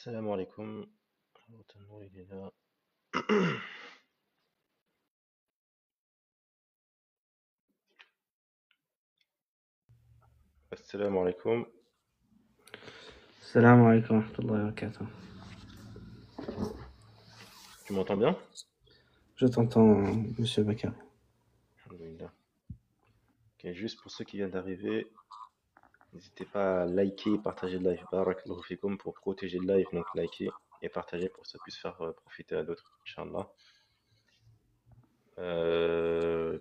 Salam alaikum. Attends, il est là. Assalamu alaikum. Salam alaikum wa rahmatullahi wa barakatuh. Tu m'entends bien? Je t'entends, monsieur Bakar. Alhamdulillah. Ok, juste pour ceux qui viennent d'arriver, n'hésitez pas à liker et partager le live. Barakallahu fikum pour protéger le live, donc liker et partager pour que ça puisse faire profiter à d'autres, Inch'Allah.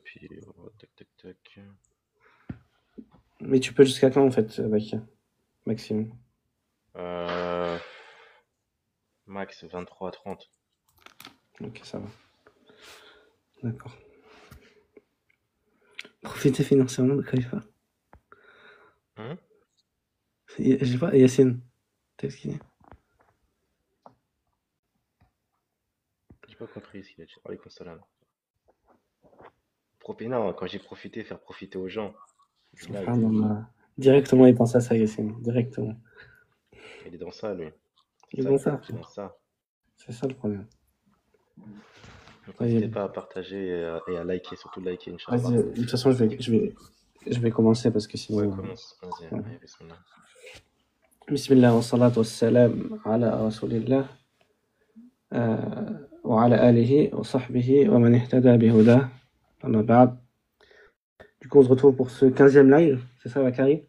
Puis, tac, tac, tac. Mais tu peux jusqu'à quand, en fait, Bakar? Maximum. Max 23h30. Ok, ça va. D'accord. Profiter financièrement de Khalifa. Hein? Je sais pas, Yacine. T'es ce qu'il est? J'ai pas compris ce qu'il a dit. Alaykoum salam. Non, quand j'ai profité, faire profiter aux gens du live. Subhanallah. Directement, il pense à ça, Yacine. Directement. Il est dans ça, lui. Il est dans ça. Il est dans ça. C'est ça le problème. Donc, n'hésitez pas à partager et à liker, surtout liker, Inch'Allah. Vas-y, de toute façon, je vais commencer parce que sinon. Ouais, commence. Vas-y, Ouais. allez, bismillah. Bismillah wa salatu wa salam ala rasulillah wa ala alihi wa sahbihi wa man ihtada bihuda. Amma ba'd. Du coup, on se retrouve pour ce 15e live, c'est ça, Bakari?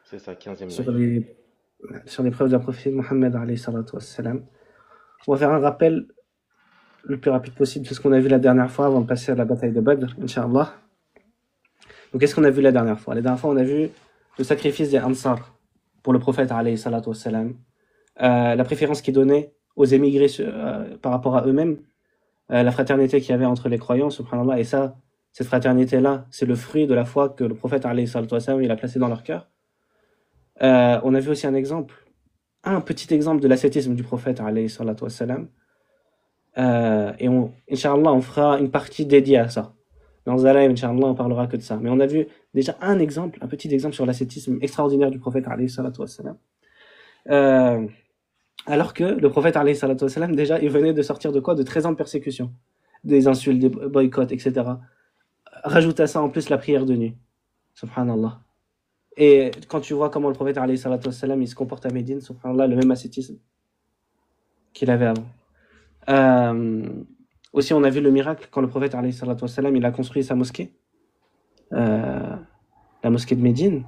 C'est ça, 15e live. Sur les preuves de la prophétie de Mohammed alayhi salatu wassalam. On va faire un rappel le plus rapide possible de ce qu'on a vu la dernière fois avant de passer à la bataille de Badr, Inch'Allah. Donc, qu'est-ce qu'on a vu la dernière fois? La dernière fois, on a vu le sacrifice des Ansar pour le prophète alayhi salatu wassalam. La préférence qu'il donnait aux émigrés par rapport à eux-mêmes, la fraternité qu'il y avait entre les croyants, subhanallah, et ça, cette fraternité-là, c'est le fruit de la foi que le prophète alayhi salatu wassalam, il a placé dans leur cœur. On a vu aussi un petit exemple de l'ascétisme du prophète alayhi salatu wassalam. Et Inch'Allah, on fera une partie dédiée à ça. Dans ce live, Inch'Allah, on parlera que de ça. Mais on a vu déjà un petit exemple sur l'ascétisme extraordinaire du prophète alayhi salatu wassalam. Alors que le prophète alayhi salatu wassalam, déjà, il venait de sortir de quoi? De 13 ans de persécution, des insultes, des boycotts, etc. Rajoute à ça en plus la prière de nuit. Subhanallah. Et quand tu vois comment le prophète alayhi salatu wassalam, il se comporte à Médine, subhanallah, le même ascétisme qu'il avait avant. Aussi, on a vu le miracle quand le prophète alayhi salatu wassalam, il a construit sa mosquée, la mosquée de Médine.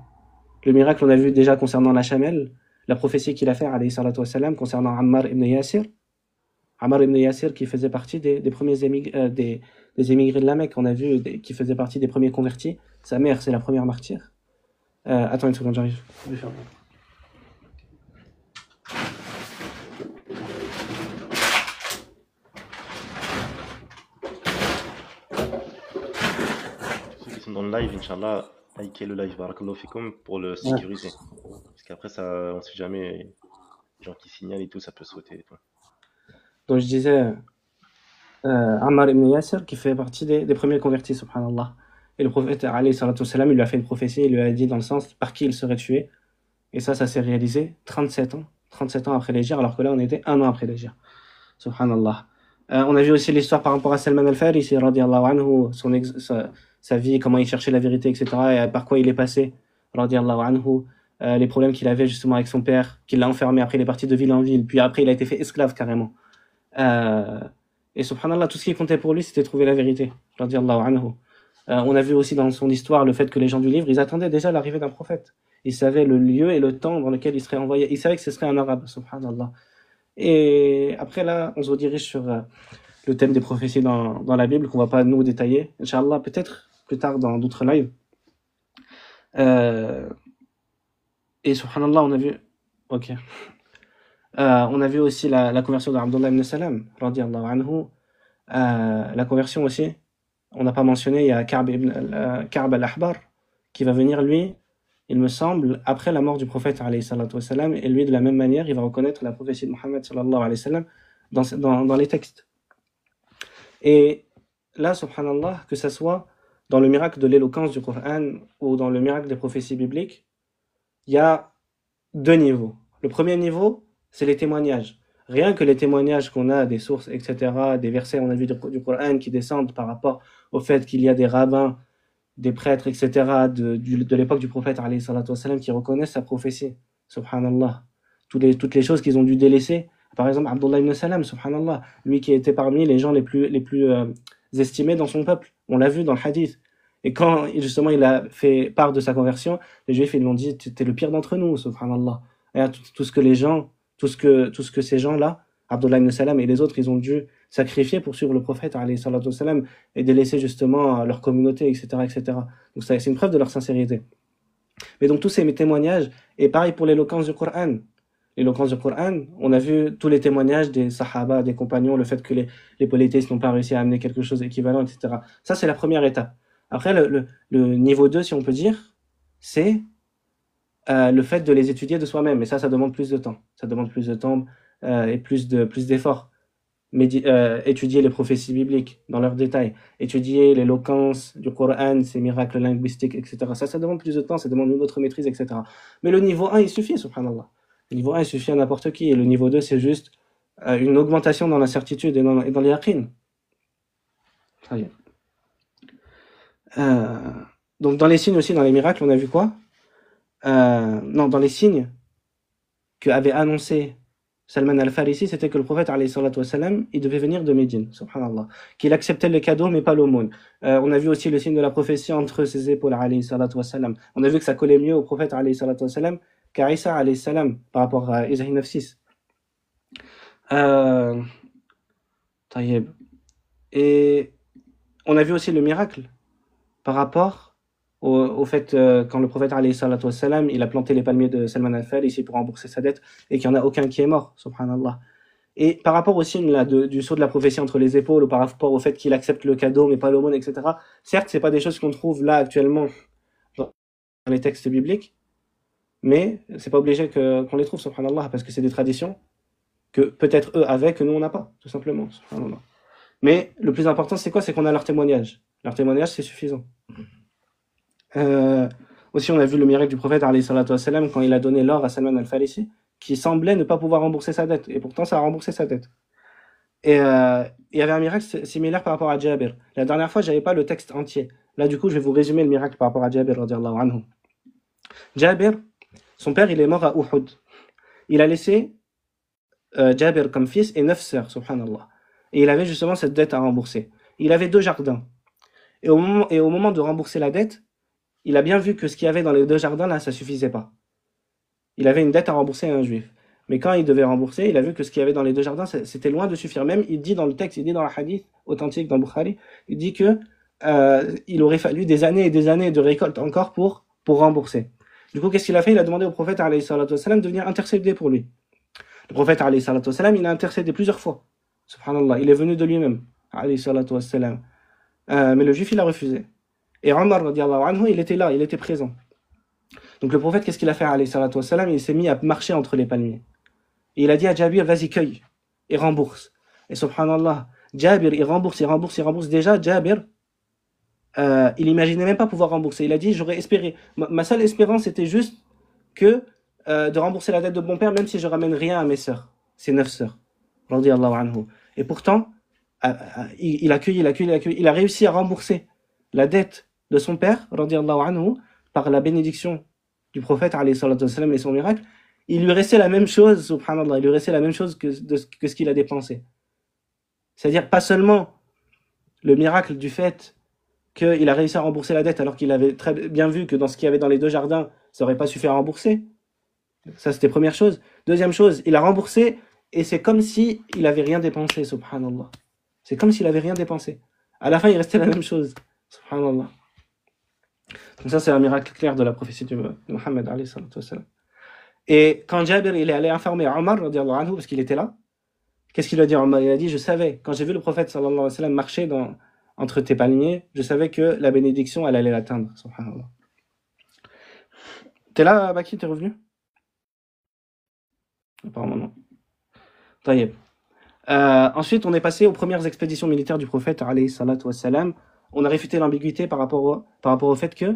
Le miracle, on a vu déjà concernant la Chamelle, la prophétie qu'il a fait alayhi salatu wassalam concernant Ammar ibn Yasir. Ammar ibn Yasir qui faisait partie des premiers émigrés de la Mecque, on a vu, qui faisait partie des premiers convertis. Sa mère, c'est la première martyre. Attends une seconde, j'arrive. Je vais faire... Ceux qui sont dans le live, Inch'Allah, likez le live, barakallahu fikum, pour le sécuriser. Ouais. Parce qu'après, ça, on sait jamais, les gens qui signalent et tout, ça peut sauter et tout. Donc je disais, Ammar ibn Yasir qui fait partie des premiers convertis, subhanallah. Et le prophète alayhi salatu wassalam, il lui a fait une prophétie, il lui a dit dans le sens par qui il serait tué. Et ça s'est réalisé 37 ans après l'hégire, alors que là on était 1 an après l'hégire. Subhanallah. On a vu aussi l'histoire par rapport à Salman al-Farisi, radiallahu anhu, sa vie, comment il cherchait la vérité, etc. Et par quoi il est passé, radiallahu anhu. Les problèmes qu'il avait justement avec son père, qu'il l'a enfermé, après il est parti de ville en ville, puis après il a été fait esclave carrément. Et subhanallah, tout ce qui comptait pour lui, c'était trouver la vérité, radiallahu anhu. On a vu aussi dans son histoire le fait que les gens du livre, ils attendaient déjà l'arrivée d'un prophète. Ils savaient le lieu et le temps dans lequel il serait envoyé. Ils savaient que ce serait un arabe, subhanallah. Et après là, on se redirige sur le thème des prophéties dans la Bible, qu'on va pas nous détailler. Inch'Allah, peut-être plus tard dans d'autres lives. Et subhanallah, on a vu... Ok. On a vu aussi la conversion d'Abdullah ibn Salam, radiallahu anhu. La conversion aussi, on n'a pas mentionné, il y a Ka'b al-Ahbar qui va venir, lui, il me semble, après la mort du prophète alayhi salatu wassalam, et lui, de la même manière, il va reconnaître la prophétie de Mohammed sallallahu alayhi wa sallam dans les textes. Et là, subhanallah, que ce soit dans le miracle de l'éloquence du Coran ou dans le miracle des prophéties bibliques, il y a 2 niveaux. Le premier niveau, c'est les témoignages. Rien que les témoignages qu'on a, des sources, etc., des versets, on a vu du Coran qui descendent par rapport au fait qu'il y a des rabbins, des prêtres, etc., de l'époque du prophète, alayhi salatu wassalam, qui reconnaissent sa prophétie. Subhanallah. Toutes les choses qu'ils ont dû délaisser. Par exemple, Abdullah ibn Salam, subhanallah, lui qui était parmi les gens les plus estimés dans son peuple. On l'a vu dans le hadith. Et quand justement il a fait part de sa conversion, les Juifs ils lui ont dit t'es le pire d'entre nous, subhanallah. Et tout ce que les gens, tout ce que ces gens-là, Abdullah ibn Salam et les autres, ils ont dû sacrifier pour suivre le prophète alayhi salatu wassalam, et délaisser justement leur communauté, etc., etc. Donc c'est une preuve de leur sincérité. Mais donc tous ces témoignages, et pareil pour l'éloquence du Coran. L'éloquence du Coran, on a vu tous les témoignages des sahaba, des compagnons, le fait que les polythéistes n'ont pas réussi à amener quelque chose d'équivalent, etc. Ça, c'est la première étape. Après, le niveau 2, si on peut dire, c'est le fait de les étudier de soi-même. Et ça demande plus de temps. Ça demande plus de temps et plus d'efforts. Étudier les prophéties bibliques dans leurs détails, étudier l'éloquence du Coran, ses miracles linguistiques, etc. Ça demande plus de temps, ça demande une autre maîtrise, etc. Mais le niveau 1, il suffit, subhanallah. Le niveau 1, il suffit à n'importe qui. Et le niveau 2, c'est juste une augmentation dans la certitude et dans les yaqin. Très bien. Donc dans les signes aussi, dans les miracles, on a vu quoi? Non, dans les signes qu'avait annoncé Salman al-Farisi, c'était que le prophète, alayhi salatu wassalam, il devait venir de Médine, subhanallah. Qu'il acceptait les cadeaux, mais pas l'aumône. On a vu aussi le signe de la prophétie entre ses épaules, alayhi salatu wassalam. On a vu que ça collait mieux au prophète, alayhi salatu wassalam, qu'à Isa, alayhi salam, par rapport à Isaïe 9:6. Taïeb. Et on a vu aussi le miracle par rapport au fait quand le prophète alayhi salatu wassalam, il a planté les palmiers de Salman al-Farisi pour rembourser sa dette et qu'il n'y en a aucun qui est mort, subhanallah. Et par rapport au signe là, du sceau de la prophétie entre les épaules, ou par rapport au fait qu'il accepte le cadeau mais pas l'aumône, etc. Certes, c'est pas des choses qu'on trouve là actuellement dans les textes bibliques, mais c'est pas obligé qu'on les trouve, subhanallah, parce que c'est des traditions que peut-être eux avaient, que nous on n'a pas, tout simplement, subhanallah. Mais le plus important, c'est quoi? C'est qu'on a leur témoignage. Leur témoignage, c'est suffisant. Aussi, on a vu le miracle du prophète alayhi salatu wassalam, quand il a donné l'or à Salman al-Farisi, qui semblait ne pas pouvoir rembourser sa dette, et pourtant ça a remboursé sa dette. Et il y avait un miracle similaire par rapport à Jabir. La dernière fois, j'avais pas le texte entier. Là, du coup, je vais vous résumer le miracle par rapport à Jabir, radiyallahu anhu. Jabir, son père, il est mort à Uhud. Il a laissé Jabir comme fils et 9 sœurs, subhanallah. Et il avait justement cette dette à rembourser. Il avait 2 jardins. Et au moment de rembourser la dette, il a bien vu que ce qu'il y avait dans les 2 jardins, là, ça suffisait pas. Il avait une dette à rembourser à un juif. Mais quand il devait rembourser, il a vu que ce qu'il y avait dans les 2 jardins, c'était loin de suffire. Même, il dit dans le texte, il dit dans le hadith authentique dans Bukhari, il dit que il aurait fallu des années et des années de récolte encore pour rembourser. Du coup, qu'est-ce qu'il a fait? Il a demandé au prophète, alayhi salatu wassalam, de venir intercéder pour lui. Le prophète, alayhi salatu wassalam, il a intercédé plusieurs fois. Subhanallah, il est venu de lui-même, alayhi salatu wassalam. Mais le juif, il a refusé. Et Omar, radiallahu anhu, il était là, il était présent. Donc le prophète, qu'est-ce qu'il a fait, alayhi salatu wassalam? Il s'est mis à marcher entre les palmiers. Et il a dit à Jabir, vas-y, cueille, et rembourse. Et subhanallah, Jabir, il rembourse. Déjà, Jabir, il imaginait même pas pouvoir rembourser. Il a dit, j'aurais espéré. Ma seule espérance, était juste que de rembourser la dette de mon père, même si je ramène rien à mes sœurs, ses 9 sœurs. Radiallahu anhu. Et pourtant, il a cueilli, il a réussi à rembourser la dette de son père, radiallahu anhu, par la bénédiction du prophète, alayhi salatu wassalam, et son miracle. Il lui restait la même chose, subhanallah, il lui restait la même chose que ce qu'il a dépensé. C'est-à-dire, pas seulement le miracle du fait qu'il a réussi à rembourser la dette alors qu'il avait très bien vu que dans ce qu'il y avait dans les 2 jardins, ça n'aurait pas suffi à rembourser. Ça, c'était première chose. Deuxième chose, il a remboursé et c'est comme si il avait rien dépensé, subhanallah. C'est comme s'il avait rien dépensé. À la fin, il restait la même chose, subhanallah. Donc ça, c'est un miracle clair de la prophétie de Muhammad, alayhi salatu wassalam. Et quand Jabir, il est allé informer Omar, radiallahu anhu, parce qu'il était là, qu'est-ce qu'il a dit à Omar? Il a dit, je savais, quand j'ai vu le prophète, sallallahu alayhi wa sallam, marcher entre tes palmiers, je savais que la bénédiction, elle allait l'atteindre, subhanallah. T'es là, Baki, t'es revenu? Apparemment non. Taïeb. Ensuite, on est passé aux premières expéditions militaires du prophète, alayhi salatu wassalam. On a réfuté l'ambiguïté par rapport au fait que,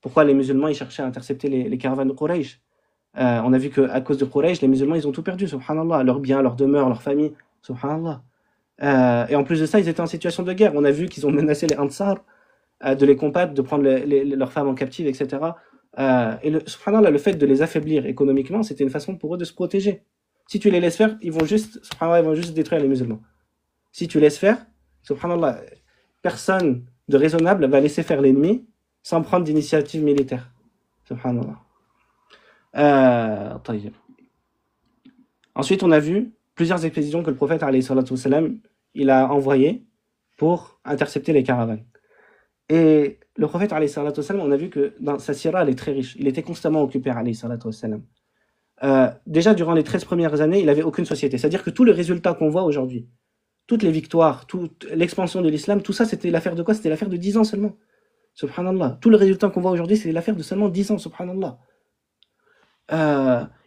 pourquoi les musulmans ils cherchaient à intercepter les caravanes de Quraysh. On a vu qu'à cause de Quraysh, les musulmans, ils ont tout perdu, subhanallah, leurs biens, leurs demeures, leurs familles, subhanallah. Et en plus de ça, ils étaient en situation de guerre. On a vu qu'ils ont menacé les Ansar de les combattre, de prendre leurs femmes en captive, etc. Subhanallah, le fait de les affaiblir économiquement, c'était une façon pour eux de se protéger. Si tu les laisses faire, subhanallah, ils vont juste détruire les musulmans. Si tu laisses faire, subhanallah, personne de raisonnable va laisser faire l'ennemi sans prendre d'initiative militaire. Subhanallah. Ensuite, on a vu plusieurs expéditions que le prophète alayhi salatu wassalam, il a envoyées pour intercepter les caravanes. Et le prophète alayhi salatu wassalam, on a vu que dans sa sira, elle est très riche. Il était constamment occupé alayhi salatu wassalam. Déjà, durant les 13 premières années, il n'avait aucune société. C'est-à-dire que tous les résultats qu'on voit aujourd'hui, toutes les victoires, toute l'expansion de l'islam, tout ça, c'était l'affaire de quoi? C'était l'affaire de 10 ans seulement. Subhanallah. Tout le résultat qu'on voit aujourd'hui, c'est l'affaire de seulement 10 ans, subhanallah.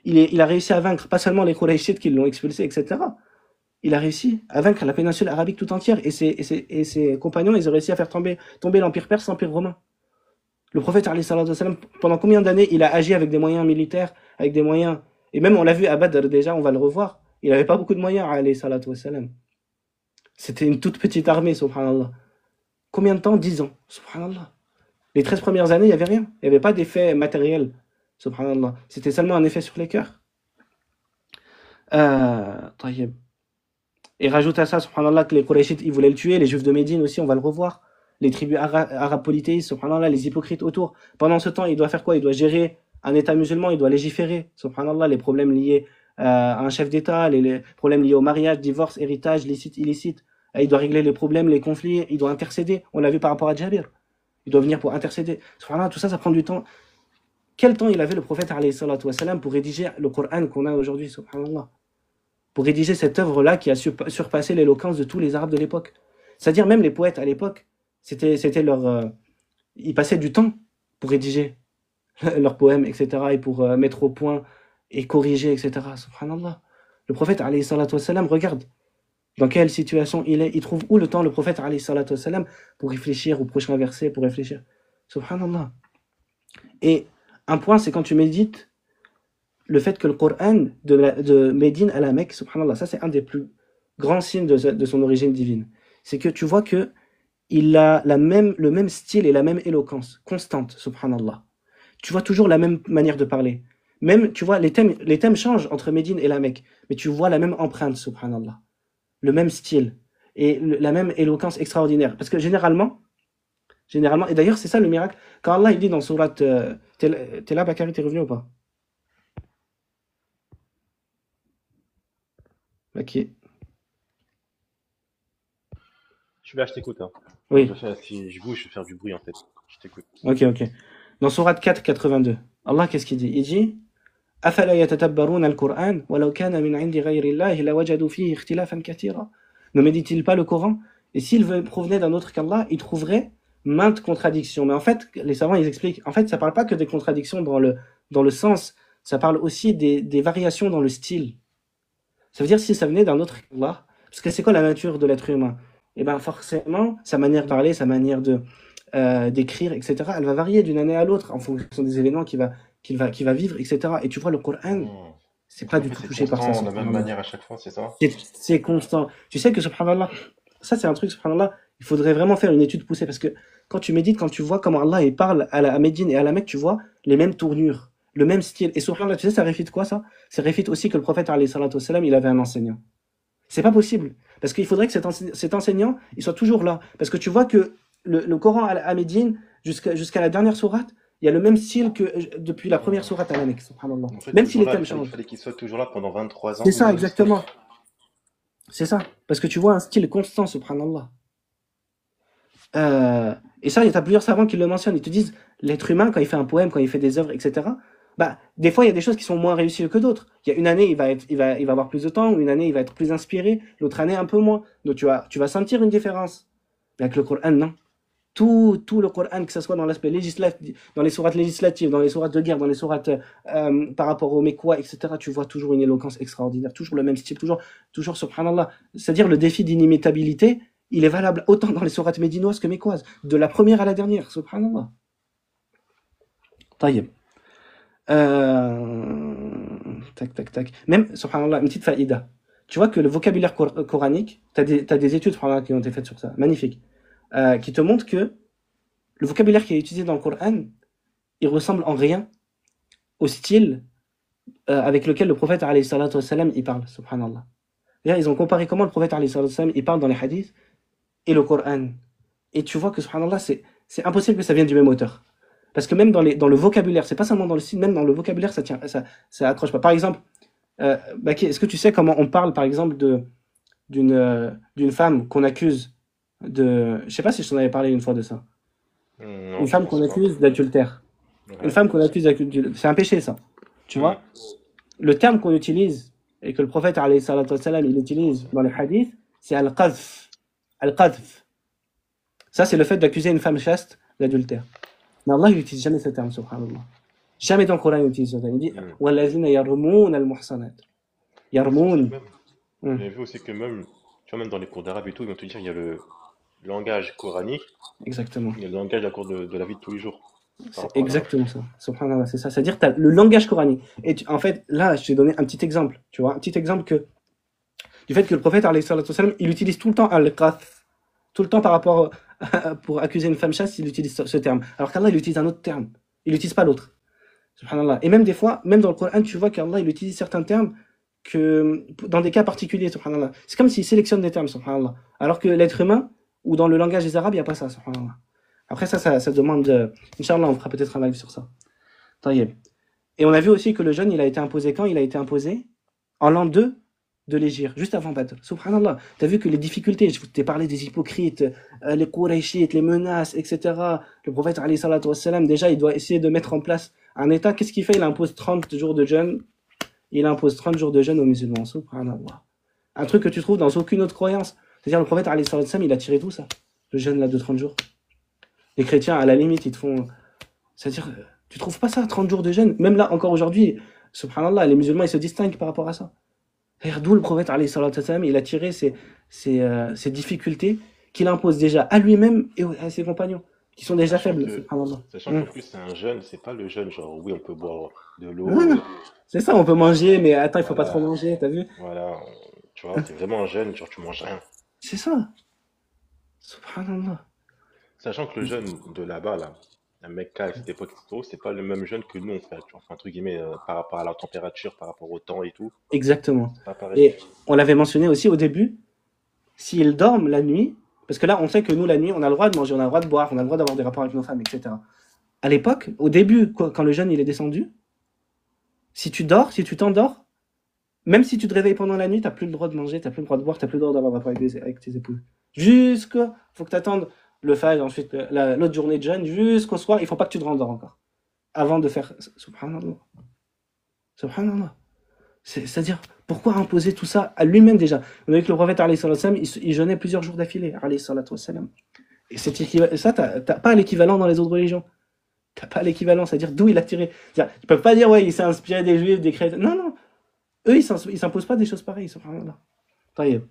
Il a réussi à vaincre pas seulement les Qurayshites qui l'ont expulsé, etc. Il a réussi à vaincre la péninsule arabique tout entière, et ses compagnons, ils ont réussi à faire tomber l'empire perse, l'empire romain. Le prophète, alayhi salatu wassalam, pendant combien d'années il a agi avec des moyens militaires, avec des moyens, et même on l'a vu à Badr déjà, on va le revoir, il n'avait pas beaucoup de moyens, alayhi salatu wassalam. C'était une toute petite armée, subhanallah. Combien de temps? 10 ans, subhanallah. Les 13 premières années, il n'y avait rien, il n'y avait pas d'effet matériel, subhanallah. C'était seulement un effet sur les cœurs. Et rajoute à ça, subhanallah, que les Qurayshites, ils voulaient le tuer, les Juifs de Médine aussi, on va le revoir. Les tribus arabes polythéistes, subhanallah, les hypocrites autour. Pendant ce temps, il doit faire quoi? Il doit gérer un État musulman, il doit légiférer, subhanallah, les problèmes liés à un chef d'État, les problèmes liés au mariage, divorce, héritage, licite, illicite. Il doit régler les problèmes, les conflits, il doit intercéder. On l'a vu par rapport à Jabir. Il doit venir pour intercéder. Subhanallah, tout ça, ça prend du temps. Quel temps il avait le prophète, alayhi salatu wassalam, pour rédiger le Coran qu'on a aujourd'hui, subhanallah? Pour rédiger cette œuvre-là qui a surpassé l'éloquence de tous les Arabes de l'époque. C'est-à-dire même les poètes à l'époque, c'était leur... ils passaient du temps pour rédiger leurs poèmes, etc. et pour mettre au point et corriger, etc. Subhanallah. Le prophète, alayhi salatu wassalam, regarde dans quelle situation il est. Il trouve où le temps, le prophète, alayhi salatu wassalam, pour réfléchir au prochain verset, pour réfléchir. Subhanallah. Et un point, c'est quand tu médites le fait que le Coran de Médine à la Mecque, subhanallah, ça c'est un des plus grands signes de son origine divine. C'est que tu vois que il a le même style et la même éloquence constante, subhanallah. Tu vois toujours la même manière de parler. Même, tu vois, les thèmes changent entre Médine et la Mecque, mais tu vois la même empreinte, subhanallah. Le même style et la même éloquence extraordinaire. Parce que généralement, et d'ailleurs c'est ça le miracle, quand Allah il dit dans Surat, t'es là Bakary, t'es revenu ou pas? Ok. Je suis là, je t'écoute. Hein. Oui. Si je bouge, je vais faire du bruit en fait. Je t'écoute. Ok. Dans Surat 4, 82, Allah, qu'est-ce qu'il dit? Il dit أَفَلَا يَتَتَبَّرُونَ الْقُرْآنَ وَلَوْ كَانَ مِنْ عِنْدِ غَيْرِ اللَّهِ لَوَجَدُوا فِيهِ اخْتِلَافًا كَثِيرًا. Ne médite-t-il pas le Coran? Et s'il provenait d'un autre qu'Allah, il trouverait maintes contradictions. Mais en fait, les savants, ils expliquent, en fait, ça parle pas que des contradictions dans le sens, ça parle aussi des variations dans le style. Ça veut dire si ça venait d'un autre qu'Allah, parce que c'est quoi la nature de l'être humain? Et bien forcément, sa manière de parler, sa manière d'écrire, etc., elle va varier d'une année à l'autre en fonction des événements qu'il va vivre, etc. Et tu vois, le Coran, c'est pas du tout touché par ça. C'est de la même manière à chaque fois, c'est ça? C'est constant. Tu sais que, subhanallah, ça c'est un truc, subhanallah, il faudrait vraiment faire une étude poussée, parce que quand tu médites, quand tu vois comment Allah il parle à Médine et à la Mecque, tu vois les mêmes tournures, le même style. Et subhanallah, tu sais, ça réfute quoi, ça? Ça réfute aussi que le prophète, alayhi salatu wassalam, il avait un enseignant. C'est pas possible. Parce qu'il faudrait que cet enseignant, il soit toujours là. Parce que tu vois que le Coran à Médine, jusqu'à la dernière sourate, il y a le même style que depuis la première sourate à la Mecque, subhanallah. En fait, même si les thèmes changent. Il fallait qu'il soit toujours là pendant 23 ans. C'est ça, exactement. C'est ça. Parce que tu vois un style constant, subhanallah. Et ça, il y a plusieurs savants qui le mentionnent. Ils te disent, l'être humain, quand il fait un poème, quand il fait des œuvres, etc., des fois, il y a des choses qui sont moins réussies que d'autres. Il y a une année, il va avoir plus de temps, ou une année, il va être plus inspiré, l'autre année, un peu moins. Donc, tu vas sentir une différence. Mais avec le Coran, non. Tout le Coran, que ce soit dans l'aspect législatif, dans les sourates législatives, dans les sourates de guerre, dans les sourates par rapport aux Mécois, etc., tu vois toujours une éloquence extraordinaire, toujours le même style, toujours subhanallah. C'est-à-dire le défi d'inimitabilité, il est valable autant dans les sourates médinoises que mécoises, de la première à la dernière, subhanallah. Taïeb. Tac, tac, tac. Même, subhanallah, une petite faïda. Tu vois que le vocabulaire coranique, t'as des études subhanallah, qui ont été faites sur ça, magnifique, qui te montrent que le vocabulaire qui est utilisé dans le Coran, il ressemble en rien au style avec lequel le prophète alayhi salatu wassalam, il parle, subhanallah. D'ailleurs, ils ont comparé comment le prophète alayhi salatu wassalam, il parle dans les hadiths et le Coran. Et tu vois que subhanallah, c'est impossible que ça vienne du même auteur. Parce que même dans le vocabulaire, c'est pas seulement dans le style, même dans le vocabulaire, ça accroche pas. Par exemple, Baki, est-ce que tu sais comment on parle, par exemple, d'une femme qu'on accuse de... Je sais pas si je t'en avais parlé une fois de ça. Non, Une je femme pense qu'on pas. accuse d'adultère. Une Ouais. femme qu'on accuse d'adultère. C'est un péché, ça. Tu Hmm. vois? Le terme qu'on utilise, et que le prophète, alayhi salatu wassalam, il utilise dans les hadiths, c'est al-qadhf. Al-qadhf. Ça, c'est le fait d'accuser une femme chaste d'adultère. Mais Allah, il n'utilise jamais ce terme, subhanallah. Jamais dans le Coran, il utilise ce terme. Il dit Hmm. وَالَّذِينَ يَرْمُونَ الْمُحْصَنَاتِ. C'est aussi que يَرْمُونَ. même, Hmm. j'ai vu aussi que même, tu vois, même dans les cours d'arabe et tout, ils vont te dire il y a le langage coranique Exactement. et le langage de la, de la vie de tous les jours par C'est rapport à l'arabe. exactement ça. Subhanallah, c'est ça. C'est-à-dire, tu as le langage coranique. Et en fait, là, je t'ai donné un petit exemple. Tu vois, un petit exemple du fait que le prophète, alayhi salatu wassalam, il utilise tout le temps al-qadhf. Tout le temps par rapport pour accuser une femme chaste, il utilise ce terme. Alors qu'Allah, il utilise un autre terme. Il n'utilise pas l'autre. Subhanallah. Et même des fois, même dans le Coran, tu vois qu'Allah, il utilise certains termes que dans des cas particuliers, subhanallah. C'est comme s'il sélectionne des termes, subhanallah. Alors que l'être humain, ou dans le langage des Arabes, il n'y a pas ça, subhanallah. Après ça demande, Inch'Allah, on fera peut-être un live sur ça. Taïeb. Et on a vu aussi que le jeûne, il a été imposé quand? Il a été imposé en l'an 2 de l'Hégire, juste avant Badr. Subhanallah. Tu as vu que les difficultés, je t'ai parlé des hypocrites, les Qurayshites, les menaces, etc. Le prophète, alayhi salatu wassalam, déjà, il doit essayer de mettre en place un État. Qu'est-ce qu'il fait? Il impose 30 jours de jeûne. Il impose 30 jours de jeûne aux musulmans. Subhanallah. Un truc que tu trouves dans aucune autre croyance. C'est-à-dire, le prophète, alayhi salatu wassalam, il a tiré tout ça. Le jeûne là de 30 jours. Les chrétiens, à la limite, ils te font. C'est-à-dire, tu trouves pas ça, 30 jours de jeûne? Même là, encore aujourd'hui, subhanallah, les musulmans, ils se distinguent par rapport à ça. C'est-à-dire, d'où le prophète, alayhi salatu wassalam, il a tiré ces difficultés qu'il impose déjà à lui-même et à ses compagnons, qui sont déjà Sachant faibles, que, subhanallah. sachant qu'en plus, c'est un jeûne, c'est pas le jeûne, genre, oui, on peut boire de l'eau, Hum. C'est ça, on peut manger, mais attends, il faut pas trop voilà, manger, t'as vu? voilà, tu vois, c'est vraiment un jeûne, genre, tu manges rien. C'est ça, subhanallah. Sachant que le jeûne de là-bas, là, à Mecca, à cette époque, etc., c'est pas le même jeûne que nous, on fait, tu vois, enfin, entre guillemets, par rapport à la température, par rapport au temps et tout, Exactement. c'est pas pareil. Et on l'avait mentionné aussi au début, s'ils dorment la nuit, parce que là, on sait que nous, la nuit, on a le droit de manger, on a le droit de boire, on a le droit d'avoir des rapports avec nos femmes, etc. À l'époque, au début, quand le jeûne il est descendu, si tu dors, si tu t'endors, même si tu te réveilles pendant la nuit, t'as plus le droit de manger, t'as plus le droit de boire, t'as plus le droit d'avoir rapport avec tes épouses. Faut que t'attendes le fajr, ensuite l'autre journée de jeûne, jusqu'au soir, il faut pas que tu te rendors encore. Avant de faire, subhanallah. Subhanallah. C'est-à-dire, pourquoi imposer tout ça à lui-même déjà? On a vu que le prophète, alayhi salatu wassalam, il jeûnait plusieurs jours d'affilée, alayhi salatu wassalam. Et ça, t'as pas l'équivalent dans les autres religions. T'as pas l'équivalent, c'est-à-dire d'où il a tiré. C'est-à-dire, ils peuvent pas dire, ouais, il s'est inspiré des juifs, des chrétiens. Non, non. Eux, ils s'imposent pas des choses pareilles, subhanallah. Taïeb.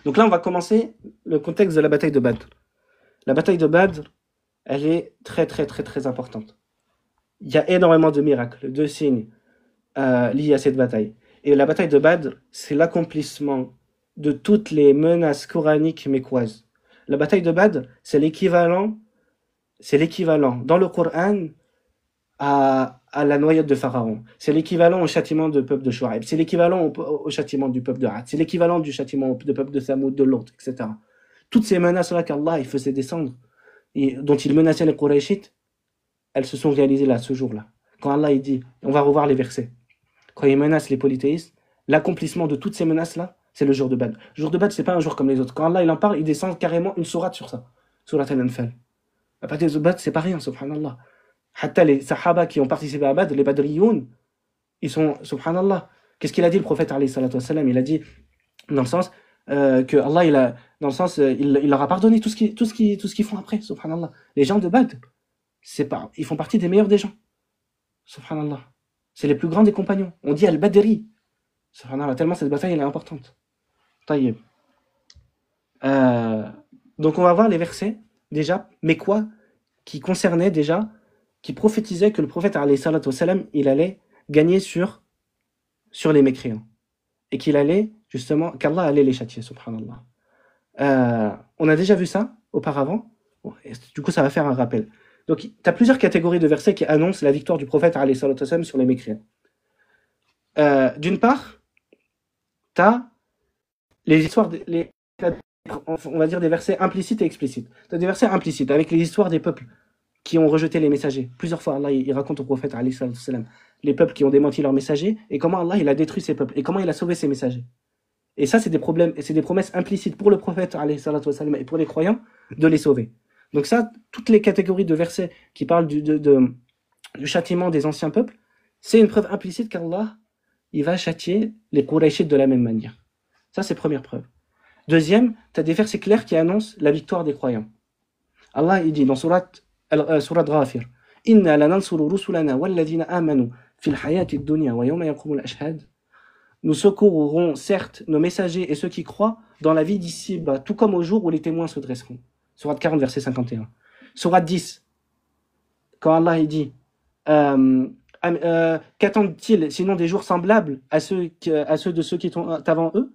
Donc là, on va commencer le contexte de la bataille de Badr. La bataille de Badr, elle est très, très, très, très importante. Il y a énormément de miracles, de signes liés à cette bataille. Et la bataille de Badr, c'est l'accomplissement de toutes les menaces coraniques mécoises. La bataille de Badr, c'est l'équivalent dans le Coran à la noyade de Pharaon. C'est l'équivalent au châtiment du peuple de Shuaib. C'est l'équivalent au châtiment du peuple de Had. C'est l'équivalent du châtiment du peuple de Thamoud, de Lot, etc. Toutes ces menaces-là qu'Allah il faisait descendre, dont il menaçait les Qurayshites, elles se sont réalisées là, ce jour-là. Quand Allah il dit, on va revoir les versets, quand il menace les polythéistes, l'accomplissement de toutes ces menaces-là, c'est le jour de Badr. Le jour de Badr, c'est pas un jour comme les autres. Quand Allah il en parle, il descend carrément une sourate sur ça. Sourate Al-Anfal. La bataille de Badr, c'est pas rien, subhanallah. Hatta les Sahaba qui ont participé à Badr, les Badriyoun, ils sont, subhanallah. Qu'est-ce qu'il a dit le prophète, alayhi salatu wassalam? Il a dit, dans le sens, que Allah, il leur a pardonné tout ce qu'ils font après, subhanallah. Les gens de Badr, ils font partie des meilleurs des gens. Subhanallah. C'est les plus grands des compagnons. On dit Al-Badri. Subhanallah, tellement cette bataille elle est importante. Taïeb. Donc on va voir les versets, déjà, mais quoi? Qui concernaient déjà, qui prophétisaient que le prophète, alayhi salatu wassalam, il allait gagner sur sur les mécréants. Et qu'il allait, justement, qu'Allah allait les châtier, subhanallah. On a déjà vu ça auparavant. Bon, du coup, ça va faire un rappel. Donc, tu as plusieurs catégories de versets qui annoncent la victoire du prophète alayhi salatu wassalam, sur les mécréants. D'une part, tu as les histoires, on va dire des versets implicites et explicites. Tu as des versets implicites avec les histoires des peuples qui ont rejeté les messagers. Plusieurs fois, Allah il raconte au prophète alayhi salatu wassalam, les peuples qui ont démenti leurs messagers et comment Allah il a détruit ces peuples et comment il a sauvé ces messagers. Et ça, c'est des problèmes, et c'est des promesses implicites pour le prophète alayhi salatu wassalam, et pour les croyants de les sauver. Donc ça, toutes les catégories de versets qui parlent du châtiment des anciens peuples, c'est une preuve implicite qu'Allah il va châtier les Qurayshites de la même manière. Ça, c'est première preuve. Deuxième, tu as des versets clairs qui annoncent la victoire des croyants. Allah il dit dans surat Ghafir, Inna lanansuru rusulana walladhina amanu fil hayati dunya wa yawma yaqumul ashhad. Nous secourrons certes nos messagers et ceux qui croient dans la vie d'ici, tout comme au jour où les témoins se dresseront. Surat 40, verset 51. Surat 10, quand Allah il dit qu'attendent-ils sinon des jours semblables à ceux de ceux qui sont avant eux?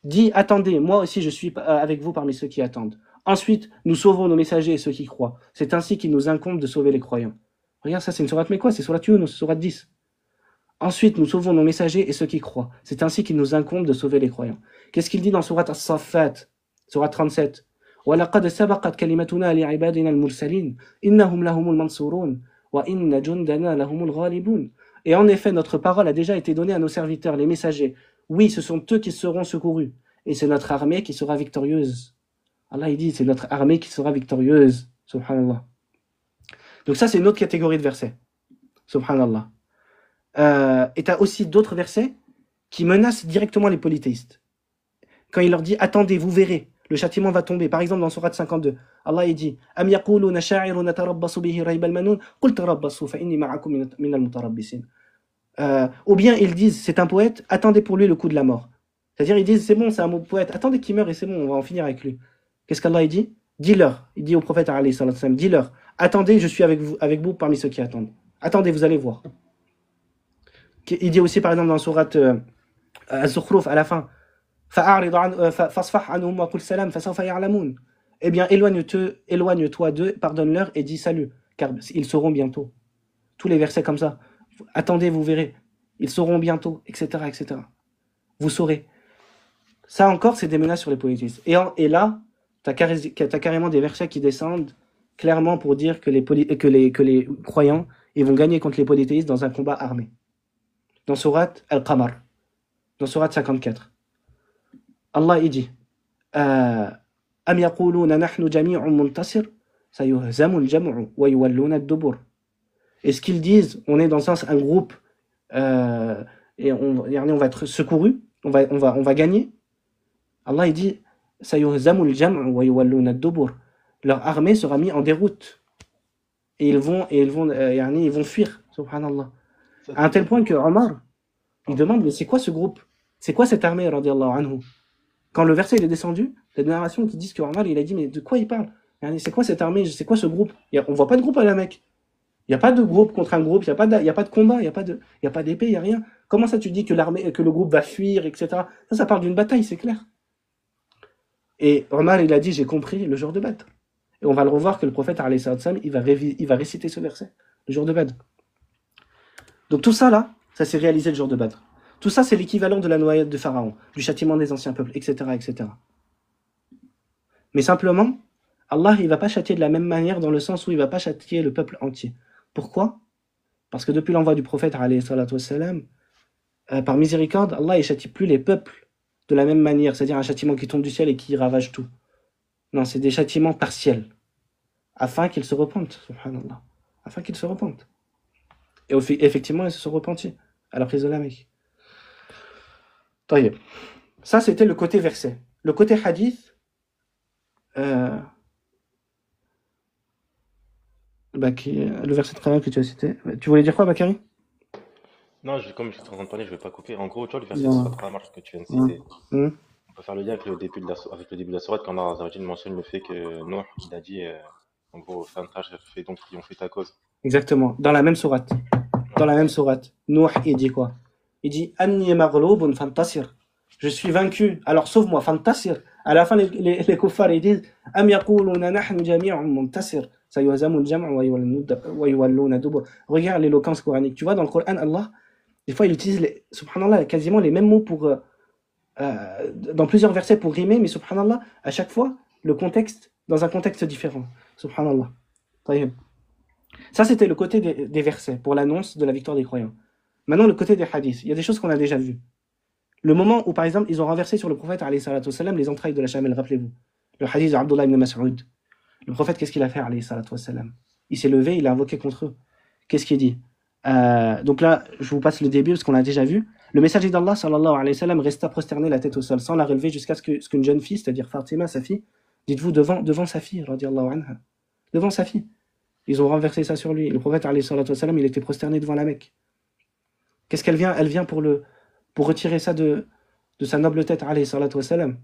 Dit, attendez, moi aussi je suis avec vous parmi ceux qui attendent. Ensuite, nous sauvons nos messagers et ceux qui croient. C'est ainsi qu'il nous incombe de sauver les croyants. Regarde, ça c'est une sourate mais quoi? C'est surat Yunus, surat 10. Ensuite, nous sauvons nos messagers et ceux qui croient. C'est ainsi qu'il nous incombe de sauver les croyants. Qu'est-ce qu'il dit dans surat As-Saffat, surat 37? وَلَقَدْ سَبَقَتْ كَلِمَتُنَا لِعِبَادِنَا الْمُرْسَلِينَ إِنَّهُمْ لَهُمُ الْمَنْصُورُونَ وَإِنَّ جُنْدَنَا لَهُمُ الْغَالِبُونَ. Et en effet, notre parole a déjà été donnée à nos serviteurs, les messagers. Oui, ce sont eux qui seront secourus. Et c'est notre armée qui sera victorieuse. Allah il dit, c'est notre armée qui sera victorieuse. Subhanallah. Donc ça, c'est une autre catégorie de versets. Subhanallah. Et tu as aussi d'autres versets qui menacent directement les polythéistes. Quand il leur dit, attendez, vous verrez, le châtiment va tomber. Par exemple, dans Surat 52, Allah il dit, Am yaquluna sha'irun natarabbasu bihi rayba al-manun, qul tarabbasu fa inni ma'akum min al-mutarabbisin. Ou bien ils disent, c'est un poète, attendez pour lui le coup de la mort. C'est-à-dire, ils disent, c'est bon, c'est un poète, attendez qu'il meure et c'est bon, on va en finir avec lui. Qu'est-ce qu'Allah il dit? Dis-leur, il dit au prophète alayhi salatu wassalam, dis-leur, attendez, je suis avec vous parmi ceux qui attendent. Attendez, vous allez voir. Il dit aussi, par exemple, dans Surat Az-Zukhruf, à la fin, eh bien, éloigne-toi d'eux, pardonne-leur et dis salut, car ils sauront bientôt. Tous les versets comme ça. Attendez, vous verrez. Ils sauront bientôt, etc., etc. Vous saurez. Ça encore, c'est des menaces sur les polythéistes. Et là, tu as carrément des versets qui descendent clairement pour dire que les croyants ils vont gagner contre les polythéistes dans un combat armé. Dans Surat Al-Qamar, dans Surat 54. Allah il dit Am yaquluna nahnu jami'un muntasir sayuhzamu al-jam'u wa yuwalluna ad-dubur. Est-ce qu'ils disent on est dans un groupe et on va être secouru, on va gagner? Allah il dit sayuhzamu al-jam'u wa yuwalluna ad-dubur. Leur armée sera mise en déroute et ils vont fuir, subhanallah. À un tel point que Omar il demande mais c'est quoi ce groupe? C'est quoi cette armée radiyallahu anhu? Quand le verset il est descendu, les narrations qui disent que Omar il a dit mais de quoi il parle? C'est quoi cette armée? C'est quoi ce groupe? On voit pas de groupe à la Mecque. Il n'y a pas de groupe contre un groupe, il n'y a pas de combat, il n'y a pas d'épée, il n'y a rien. Comment ça tu dis que le groupe va fuir, etc. Ça parle d'une bataille, c'est clair. Et Omar il a dit j'ai compris le jour de Badr. Et on va le revoir que le prophète alayhi salam, il va réciter ce verset le jour de Badr. Donc tout ça là, ça s'est réalisé le jour de Badr. Tout ça c'est l'équivalent de la noyade de Pharaon, du châtiment des anciens peuples, etc., etc. Mais simplement, Allah il va pas châtier de la même manière dans le sens où il va pas châtier le peuple entier. Pourquoi? Parce que depuis l'envoi du prophète alayhi salatu wassalam, par miséricorde, Allah il châtie plus les peuples de la même manière, c'est-à-dire un châtiment qui tombe du ciel et qui ravage tout. Non, c'est des châtiments partiels, afin qu'ils se repentent, subhanallah, afin qu'ils se repentent. Et effectivement, ils se sont repentis à la prise de la Mecque. Ça, c'était le côté verset. Le côté hadith, le verset de travail que tu as cité. Tu voulais dire quoi, Bakary? Non, comme je suis en train de parler, je vais pas couper. En gros, tu vois, le verset de Surat Al-Qamar que tu viens de citer, on peut faire le lien avec le début de la sourate quand Allah mentionne le fait que Noah, il a dit, en gros, fait donc triompher ta cause. Exactement, dans la même sourate. Dans la même sourate. Nuh, il dit quoi? Il dit Anni maghloubun fantasir. Je suis vaincu, alors sauve-moi, fantasir. À la fin, les kuffars ils disent Am yaquluna nahnu jami'un muntasir. Sayuhzamul jam'u wa yuwalluna dubur. Regarde l'éloquence coranique. Tu vois, dans le Coran, Allah, des fois, il utilise, subhanallah, quasiment les mêmes mots pour, dans plusieurs versets pour rimer, mais subhanallah, à chaque fois, le contexte, dans un contexte différent. Subhanallah. Ça, c'était le côté des versets pour l'annonce de la victoire des croyants. Maintenant, le côté des hadiths. Il y a des choses qu'on a déjà vues. Le moment où, par exemple, ils ont renversé sur le prophète, alayhi salatu wassalam, les entrailles de la chamelle, rappelez-vous. Le hadith d'Abdullah ibn Mas'ud. Le prophète, qu'est-ce qu'il a fait, alayhi salatu wassalam? Il s'est levé, il a invoqué contre eux. Qu'est-ce qu'il dit? Donc là, je vous passe le début parce qu'on l'a déjà vu. Le messager d'Allah, sallallahu alayhi wa sallam, resta prosterné la tête au sol, sans la relever jusqu'à ce qu'une jeune fille, c'est-à-dire Fatima, sa fille, dites-vous, devant sa fille, radiallahu anha. Devant sa fille. Ils ont renversé ça sur lui. Le prophète, alayhi salatu wa sallam, il était prosterné devant la Mecque. Qu'est-ce qu'elle vient? Elle vient pour retirer ça de sa noble tête, alayhi salatu wa sallam.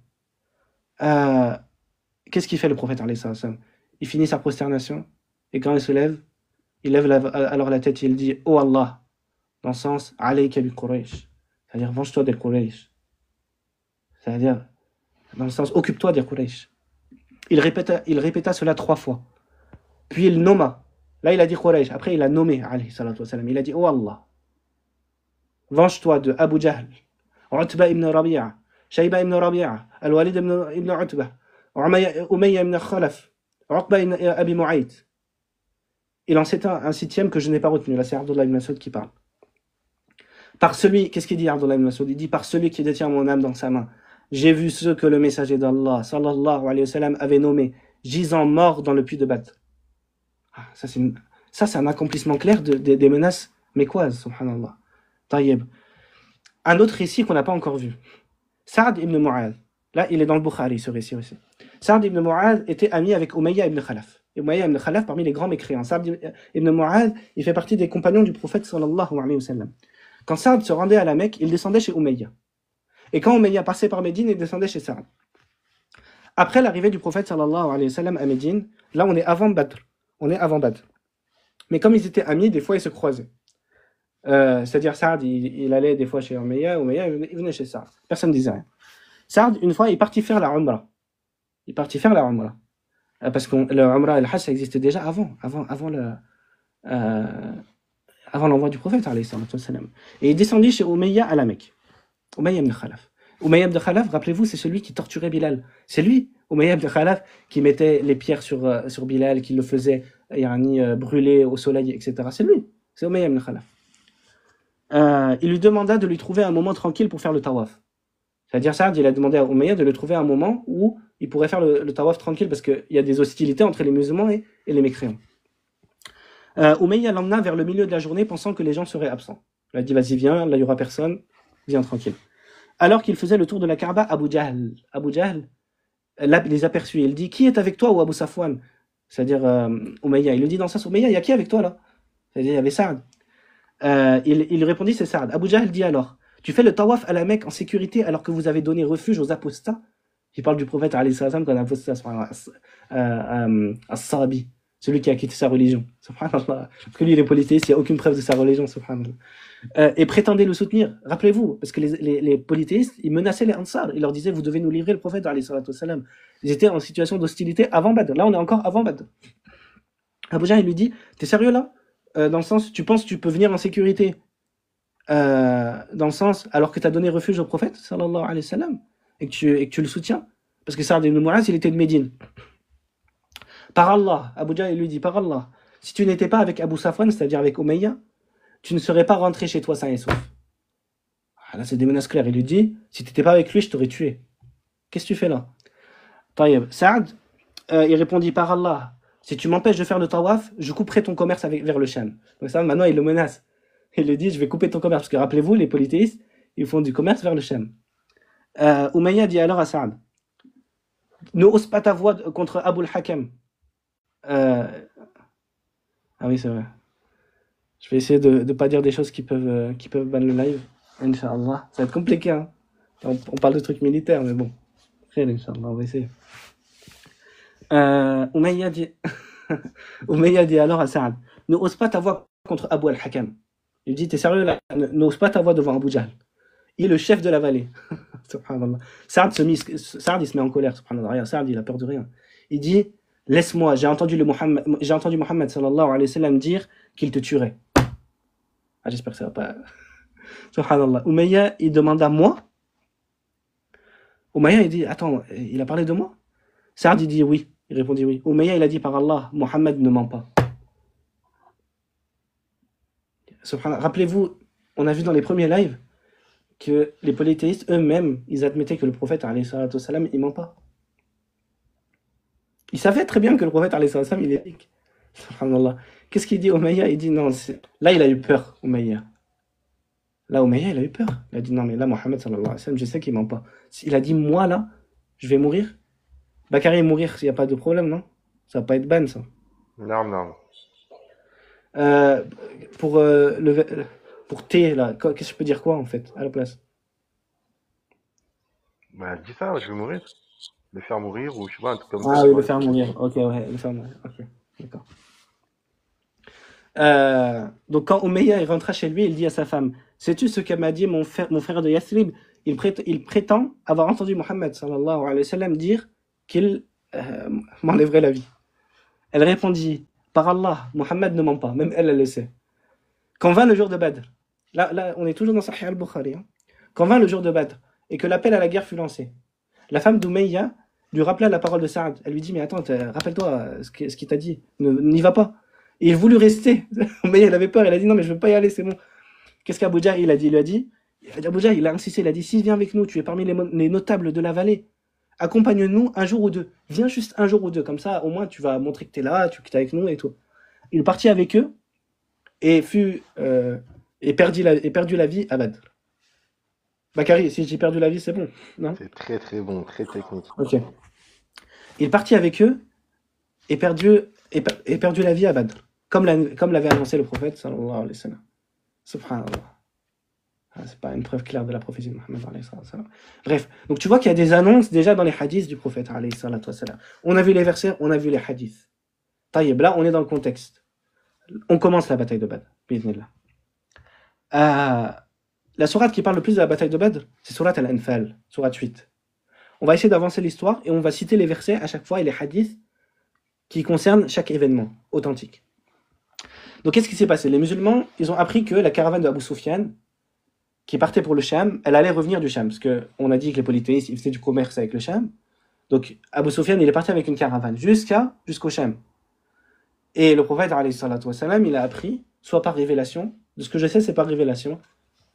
Qu'est-ce qu'il fait, le prophète, alayhi salatu wa sallam? Il finit sa prosternation, et quand il se lève, il lève alors la tête et il dit « Oh Allah », dans le sens « Alayka bi Quraysh », c'est-à-dire « Venge-toi des Quraysh », c'est-à-dire dans le sens « Occupe-toi des Quraysh ». Il répéta cela 3 fois. Puis il nomma. Là, il a dit Quraysh. Après, il a nommé, alayhi salatu wa sallam. Il a dit « Oh Allah, venge-toi de Abu Jahl, Utba ibn Rabi'a, Shayba ibn Rabi'a, Al-Walid ibn Utba, Umayya ibn Khalaf, Uqba ibn Abi Mu'ayt. » Il en cite un 6e que je n'ai pas retenu. Là, c'est Abdullah ibn Mas'ud qui parle. Par celui, qu'est-ce qu'il dit Abdullah ibn Mas'ud? Il dit par celui qui détient mon âme dans sa main. J'ai vu ceux que le messager d'Allah, sallallahu alayhi wa sallam, avait nommés gisant morts dans le puits de Badr. Ça, c'est un accomplissement clair des menaces mécoises, subhanallah. Taïeb. Un autre récit qu'on n'a pas encore vu. Sa'd ibn Mu'adh. Là, il est dans le Bukhari, ce récit aussi. Sa'd ibn Mu'adh était ami avec Umayya ibn Khalaf. Umayya ibn Khalaf, parmi les grands mécréants. Sa'd ibn Mu'adh, il fait partie des compagnons du prophète sallallahu alayhi wa sallam. Quand Sa'd se rendait à la Mecque, il descendait chez Umayya. Et quand Umayya passait par Médine, il descendait chez Sa'd. Après l'arrivée du prophète sallallahu alayhi wa sallam à Médine, là on est avant Badr. Mais comme ils étaient amis, des fois ils se croisaient. C'est-à-dire Sa'd, il allait des fois chez Umayya il venait chez Sa'd. Personne ne disait rien. Sa'd, une fois, il partit faire la Umrah. Parce que le Umrah et le Hajj, ça existait déjà avant l'envoi du prophète, alayhi salatu wassalam. Et il descendit chez Umayya à la Mecque. Umayya ibn Khalaf. Umayya ibn Khalaf, rappelez-vous, c'est celui qui torturait Bilal. C'est lui, Umayya ibn Khalaf, qui mettait les pierres sur Bilal, qui le faisait brûler au soleil, etc. C'est lui, c'est Umayya ibn Khalaf. Il lui demanda de lui trouver un moment tranquille pour faire le tawaf. C'est-à-dire, Sa'd, il a demandé à Umayya de lui trouver un moment où il pourrait faire le tawaf tranquille, parce qu'il y a des hostilités entre les musulmans et les mécréants. Umayya l'emmena vers le milieu de la journée, pensant que les gens seraient absents. Il a dit, vas-y, viens, là, il n'y aura personne, viens tranquille. Alors qu'il faisait le tour de la Kaaba, Abu Jahl, là, il les aperçut. Il dit, qui est avec toi, ou Abu Safwan? C'est-à-dire, Umayya. Il lui dit dans ça, Umayya, il y a qui avec toi, là? C'est-à-dire, il y avait Sa'd. Il répondit, c'est Sa'd. Abu Jahl dit alors, tu fais le tawaf à la Mecque en sécurité alors que vous avez donné refuge aux apostats? Il parle du prophète, alayhi salam, comme un apostat, as-Sabi, celui qui a quitté sa religion. Subhanallah. Parce que lui, il est polythéiste, il n'y a aucune preuve de sa religion, subhanallah. Et prétendait le soutenir. Rappelez-vous, parce que les polythéistes, ils menaçaient les Ansar. Ils leur disaient, vous devez nous livrer le prophète, alayhi salam. Ils étaient en situation d'hostilité avant Badr. Là, on est encore avant Badr. Abu Jahl, il lui dit, t'es sérieux là? Dans le sens, tu penses que tu peux venir en sécurité dans le sens, alors que tu as donné refuge au prophète, sallallahu alayhi wa sallam, et que tu le soutiens? Parce que Sa'd ibn Mu'adh, il était de Médine. Par Allah, Abu Jahl lui dit, par Allah, si tu n'étais pas avec Abu Safwan, c'est-à-dire avec Umayya, tu ne serais pas rentré chez toi sain et sauf. Là, c'est des menaces claires. Il lui dit, si tu n'étais pas avec lui, je t'aurais tué. Qu'est-ce que tu fais là? Taïeb. Sa'd, il répondit, par Allah, si tu m'empêches de faire le tawaf, je couperai ton commerce vers le Sham. Donc ça, maintenant, il le menace. Il lui dit, je vais couper ton commerce. Parce que rappelez-vous, les polythéistes, ils font du commerce vers le Sham. Umayya dit alors à Sa'd, ne hausse pas ta voix contre Abu al-Hakam. Ah oui, c'est vrai. Je vais essayer de ne pas dire des choses qui peuvent ban le live. Inch'Allah. Ça va être compliqué, hein. On parle de trucs militaires, mais bon. Après, Inch'Allah, on va essayer. Umayya dit alors à Sa'd, ne hausse pas ta voix contre Abu al-Hakam. Il lui dit, t'es sérieux là? N'ose pas ta voix devant Abu Jahl. Il est le chef de la vallée. Subhanallah. Saad, Saad, il se met en colère. Subhanallah. Regarde, Saad, il a peur de rien. Il dit, laisse-moi, j'ai entendu Mohammed sallallahu alayhi wa sallam dire qu'il te tuerait. Ah, j'espère que ça va pas. Subhanallah. Umayya, il demande à moi. Umayya, il dit, attends, il a parlé de moi? Saad, il dit oui. Il répondit oui. Umayya, il a dit par Allah, Mohammed ne ment pas. Rappelez-vous, on a vu dans les premiers lives que les polythéistes eux-mêmes, ils admettaient que le prophète, alayhi salatu wassalam, il ment pas. Ils savaient très bien que le prophète, alayhi salatu wassalam, il est éthique. Subhanallah. Qu'est-ce qu'il dit Umayya? Il dit non, là il a eu peur, Umayya. Là, Umayya, il a eu peur. Il a dit non, mais là, Mohammed sallallahu alayhi wa sallam, je sais qu'il ment pas. Il a dit moi là, je vais mourir. Bakary mourir, il n'y a pas de problème, non? Ça va pas être ban, ça. Non, non. Pour T, là, qu'est-ce que je peux dire quoi, en fait, à la place? Bah, dis ça, je vais mourir. Le faire mourir, ou je sais pas, un truc comme ça. Ah oui, le faire mourir. Ok, ouais, le faire mourir. Ok, d'accord. Donc, quand Umayya rentra chez lui, il dit à sa femme, sais-tu ce que m'a dit mon frère de Yathrib? Il prétend avoir entendu Mohammed sallallahu alayhi wa sallam dire qu'il m'enlèverait la vie. Elle répondit, par Allah, Mohammed ne ment pas, même elle le sait. Quand vint le jour de Badr, là on est toujours dans Sahih al-Bukhari, hein. Quand vint le jour de Badr, et que l'appel à la guerre fut lancé, la femme d'Umayya lui rappela la parole de Saad. Elle lui dit, mais attends, rappelle-toi ce qu'il t'a dit, n'y va pas. Et il voulut rester. Umayya, il avait peur, il a dit, non mais je veux pas y aller, c'est bon. Qu'est-ce qu'Abu Jahl il a dit? Il lui a dit, Abu Jahl, il a insisté, il a dit, si viens avec nous, tu es parmi les notables de la vallée, accompagne-nous un jour ou deux. Viens juste un jour ou deux, comme ça, au moins, tu vas montrer que tu es là, que tu es avec nous et tout. Il partit avec eux et perdit la vie à Badr. Bakary, si j'ai perdu la vie, c'est bon, non? C'est très très bon, très technique. Ok. Il partit avec eux et perdu la vie à Badr, comme l'avait annoncé le prophète, sallallahu alayhi wa sallam. Subhanallah. C'est pas une preuve claire de la prophétie de Mohammed alayhi sallam. Bref, donc tu vois qu'il y a des annonces déjà dans les hadiths du prophète alayhi sallam. On a vu les versets, on a vu les hadiths. Taïeb, là on est dans le contexte. On commence la bataille de Badr, bismillah. La sourate qui parle le plus de la bataille de Badr, c'est sourate Al-Anfal, sourate 8. On va essayer d'avancer l'histoire et on va citer les versets à chaque fois et les hadiths qui concernent chaque événement authentique. Donc qu'est-ce qui s'est passé? Les musulmans, ils ont appris que la caravane de Abu Sufyan, qui partait pour le Sham, elle allait revenir du Sham, parce qu'on a dit que les polythéistes, ils faisaient du commerce avec le Sham. Donc Abu Sufyan, il est parti avec une caravane jusqu'au Sham. Et le prophète, alayhi salatu wassalam, il a appris, soit par révélation, de ce que je sais, c'est par révélation,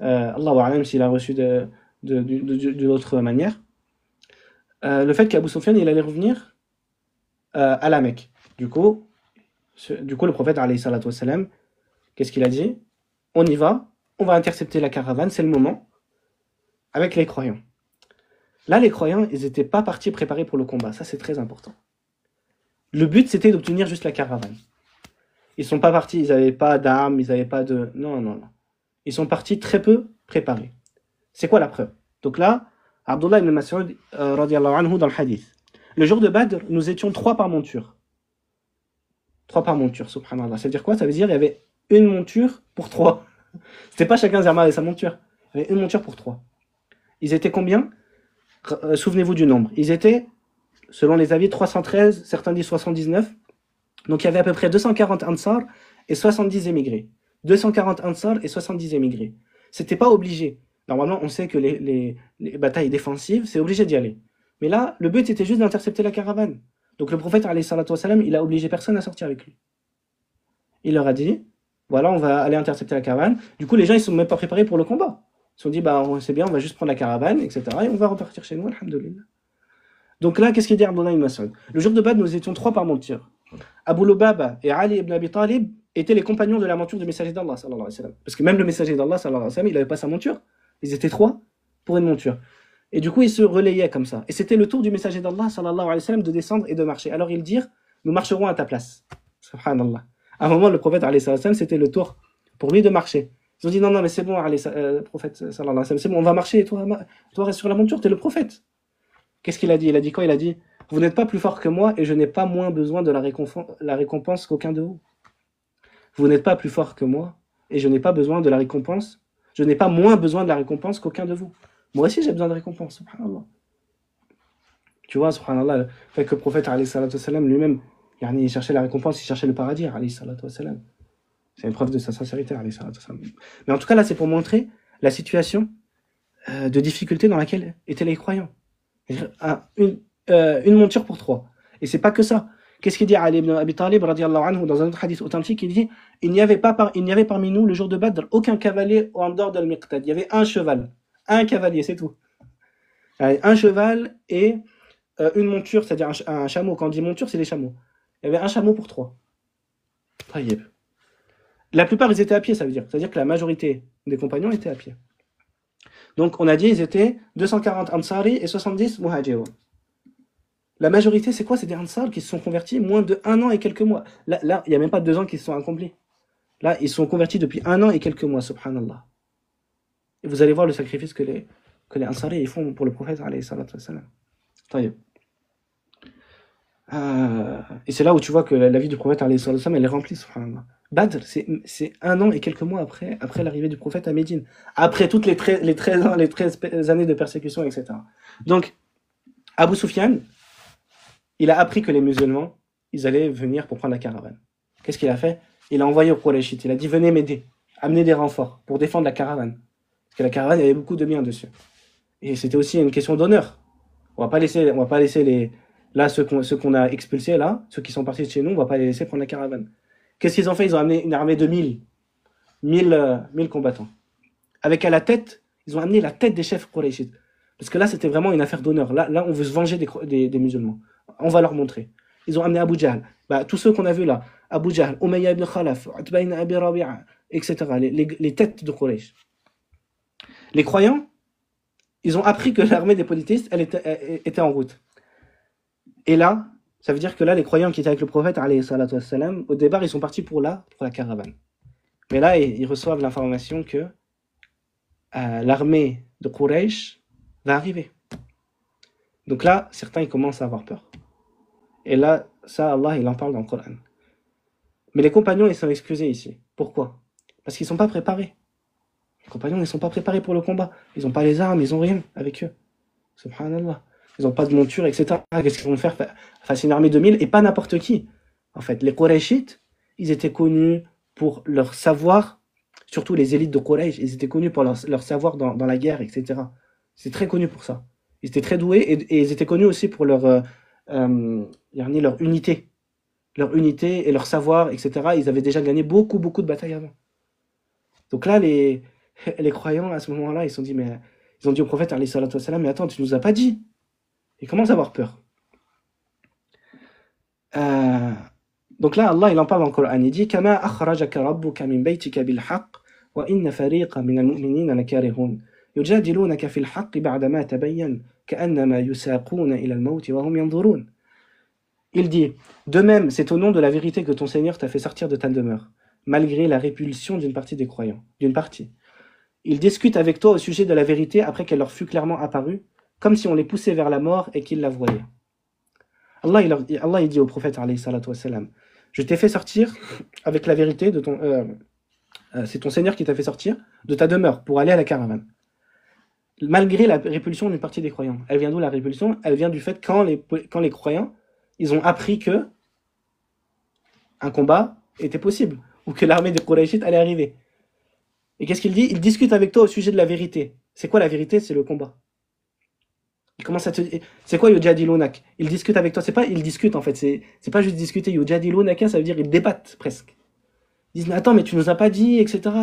Allahu a'lam s'il a reçu d'une autre manière, le fait qu'Abu Sufyan, il allait revenir à la Mecque. Du coup, le prophète, alayhi salatu wassalam, qu'est-ce qu'il a dit? On y va, on va intercepter la caravane, c'est le moment, avec les croyants. Là, les croyants, ils n'étaient pas partis préparés pour le combat, ça c'est très important. Le but, c'était d'obtenir juste la caravane. Ils sont pas partis, ils n'avaient pas d'armes, ils n'avaient pas de... Non. Ils sont partis très peu préparés. C'est quoi la preuve? Donc là, Abdullah ibn Mas'ud, radiallahu anhu, dans le hadith. Le jour de Badr, nous étions 3 par monture. 3 par monture, subhanallah. Ça veut dire quoi? Ça veut dire qu'il y avait une monture pour 3. C'était pas chacun Zerma avec sa monture. Il y avait une monture pour 3. Ils étaient combien? Souvenez-vous du nombre. Ils étaient, selon les avis, 313, certains disent 79. Donc il y avait à peu près 240 Ansar et 70 émigrés. 240 Ansar et 70 émigrés. C'était pas obligé. Normalement, on sait que les batailles défensives, c'est obligé d'y aller. Mais là, le but était juste d'intercepter la caravane. Donc le prophète, alayhi salatu wassalam, il a obligé personne à sortir avec lui. Il leur a dit, voilà, on va aller intercepter la caravane. Du coup, les gens, ils ne sont même pas préparés pour le combat. Ils se sont dit, c'est bien, on va juste prendre la caravane, etc. Et on va repartir chez nous, alhamdoulilah. Donc là, qu'est-ce qu'il dit Abdullah ibn Mas'ud? Le jour de Badr, nous étions 3 par monture. Abu Lubaba et Ali ibn Abi Talib étaient les compagnons de la monture du messager d'Allah, sallallahu alayhi wa sallam. Parce que même le messager d'Allah, sallallahu alayhi wa sallam, il n'avait pas sa monture. Ils étaient 3 pour une monture. Et du coup, ils se relayaient comme ça. Et c'était le tour du messager d'Allah, sallallahu alayhi wa sallam, de descendre et de marcher. Alors ils dirent, nous marcherons à ta place. Subhanallah. À un moment, le prophète, alayhi wa sallam, c'était le tour pour lui de marcher. Ils ont dit, non, mais c'est bon, prophète, sallallahu alayhi wa sallam, c'est bon, on va marcher, et toi reste sur la monture, t'es le prophète. Qu'est-ce qu'il a dit? Il a dit quoi? Il a dit, vous n'êtes pas plus fort que moi et je n'ai pas moins besoin de la récompense qu'aucun de vous. Vous n'êtes pas plus fort que moi et je n'ai pas besoin de la récompense. Je n'ai pas moins besoin de la récompense qu'aucun de vous. Moi aussi, j'ai besoin de récompense, subhanallah. Tu vois, subhanallah, le fait que le prophète, alayhi salatu wassalam, lui-même, il cherchait la récompense, il cherchait le paradis, alayhi salatu wassalam. C'est une preuve de sa sincérité, alayhi salatu wassalam. Mais en tout cas, là, c'est pour montrer la situation de difficulté dans laquelle étaient les croyants. Une monture pour 3. Et c'est pas que ça. Qu'est-ce qu'il dit Ali ibn Abi Talib radiallahu anhu dans un autre hadith authentique? Il dit il n'y avait parmi nous le jour de Badr aucun cavalier en dehors de Al-Miqdad. Il y avait un cheval, un cavalier, c'est tout. Un cheval et une monture, c'est-à-dire un chameau. Quand on dit monture, c'est les chameaux. Il y avait un chameau pour 3. Taïeb. La plupart, ils étaient à pied, ça veut dire. C'est-à-dire que la majorité des compagnons étaient à pied. Donc, on a dit ils étaient 240 Ansari et 70 Muhajirun. La majorité, c'est quoi? C'est des Ansar qui se sont convertis moins de 1 an et quelques mois. Là, il n'y a même pas 2 ans qui se sont accomplis. Là, ils se sont convertis depuis 1 an et quelques mois, subhanallah. Et vous allez voir le sacrifice que les Ansari ils font pour le prophète, alayhi salatu wassalam. Et c'est là où tu vois que la vie du prophète, alayhi salatu wassalam, elle est remplie, subhanallah. Badr, c'est 1 an et quelques mois après l'arrivée du prophète à Médine. Après toutes les 13 années de persécution, etc. Donc, Abu Sufyan, il a appris que les musulmans, ils allaient venir pour prendre la caravane. Qu'est-ce qu'il a fait? Il a envoyé au Qurayshites. Il a dit, venez m'aider, amenez des renforts pour défendre la caravane. Parce que la caravane, il y avait beaucoup de biens dessus. Et c'était aussi une question d'honneur. On va pas laisser ceux qu'on a expulsés là, ceux qui sont partis de chez nous, on va pas les laisser prendre la caravane. Qu'est-ce qu'ils ont fait? Ils ont amené une armée de 1000 combattants. Avec à la tête, ils ont amené la tête des chefs Qurayshites. Parce que là, c'était vraiment une affaire d'honneur. Là, on veut se venger des musulmans. On va leur montrer. Ils ont amené Abu Jahl. Tous ceux qu'on a vus là. Abu Jahl, Umayya ibn Khalaf, Utba ibn Abi Rabi'a, etc. Les têtes de Quraysh. Les croyants, ils ont appris que l'armée des polythéistes, elle était en route. Et là, ça veut dire que là, les croyants qui étaient avec le prophète, alayhi salatu wassalam, au départ, ils sont partis pour la caravane. Mais là, ils reçoivent l'information que l'armée de Quraysh va arriver. Donc là, certains, ils commencent à avoir peur. Et là, ça, Allah, il en parle dans le Coran. Mais les compagnons, ils sont excusés ici. Pourquoi? Parce qu'ils ne sont pas préparés. Les compagnons, ils ne sont pas préparés pour le combat. Ils n'ont pas les armes, ils n'ont rien avec eux. Subhanallah. Ils n'ont pas de monture, etc. Qu'est-ce qu'ils vont faire face à une armée de 1000 et pas n'importe qui? En fait, les Qurayshites, ils étaient connus pour leur savoir, surtout les élites de Quraysh, ils étaient connus pour leur savoir dans la guerre, etc. C'est très connu pour ça. Ils étaient très doués et ils étaient connus aussi pour leur unité. Leur unité et leur savoir, etc. Ils avaient déjà gagné beaucoup de batailles avant. Donc là, les croyants, à ce moment-là, ils ont dit au prophète, alayhi salatu wassalam, mais attends, tu nous as pas dit. Ils commencent à avoir peur. Donc là, Allah, il en parle dans le Coran. Il dit, Kama akhrajaka rabbuka min baytika bil haqq, wa inna fariqa min al-mu'minina lakarihun. Yujadilunaka fil haqq ba'da ma tabayyan, ka'annama yusaquna ila al-mawt wa hum yanzurun. Il dit, de même, c'est au nom de la vérité que ton Seigneur t'a fait sortir de ta demeure, malgré la répulsion d'une partie des croyants. D'une partie. Ils discutent avec toi au sujet de la vérité après qu'elle leur fut clairement apparue, comme si on les poussait vers la mort et qu'ils la voyaient. Allah il dit au prophète, alayhi salatu wassalam, je t'ai fait sortir avec la vérité de c'est ton Seigneur qui t'a fait sortir de ta demeure pour aller à la caravane. Malgré la répulsion d'une partie des croyants. Elle vient d'où la répulsion? Elle vient du fait quand les croyants, ils ont appris que un combat était possible, ou que l'armée des Qurayshites allait arriver. Et qu'est-ce qu'il dit? Il discute avec toi au sujet de la vérité. C'est quoi la vérité? C'est le combat. Il commence à te dire, c'est quoi yujadilunak? Il discute avec toi. C'est pas, il discute en fait. C'est pas juste discuter. Yujadilunak, ça veut dire ils débattent presque. Ils disent, mais attends, mais tu nous as pas dit, etc.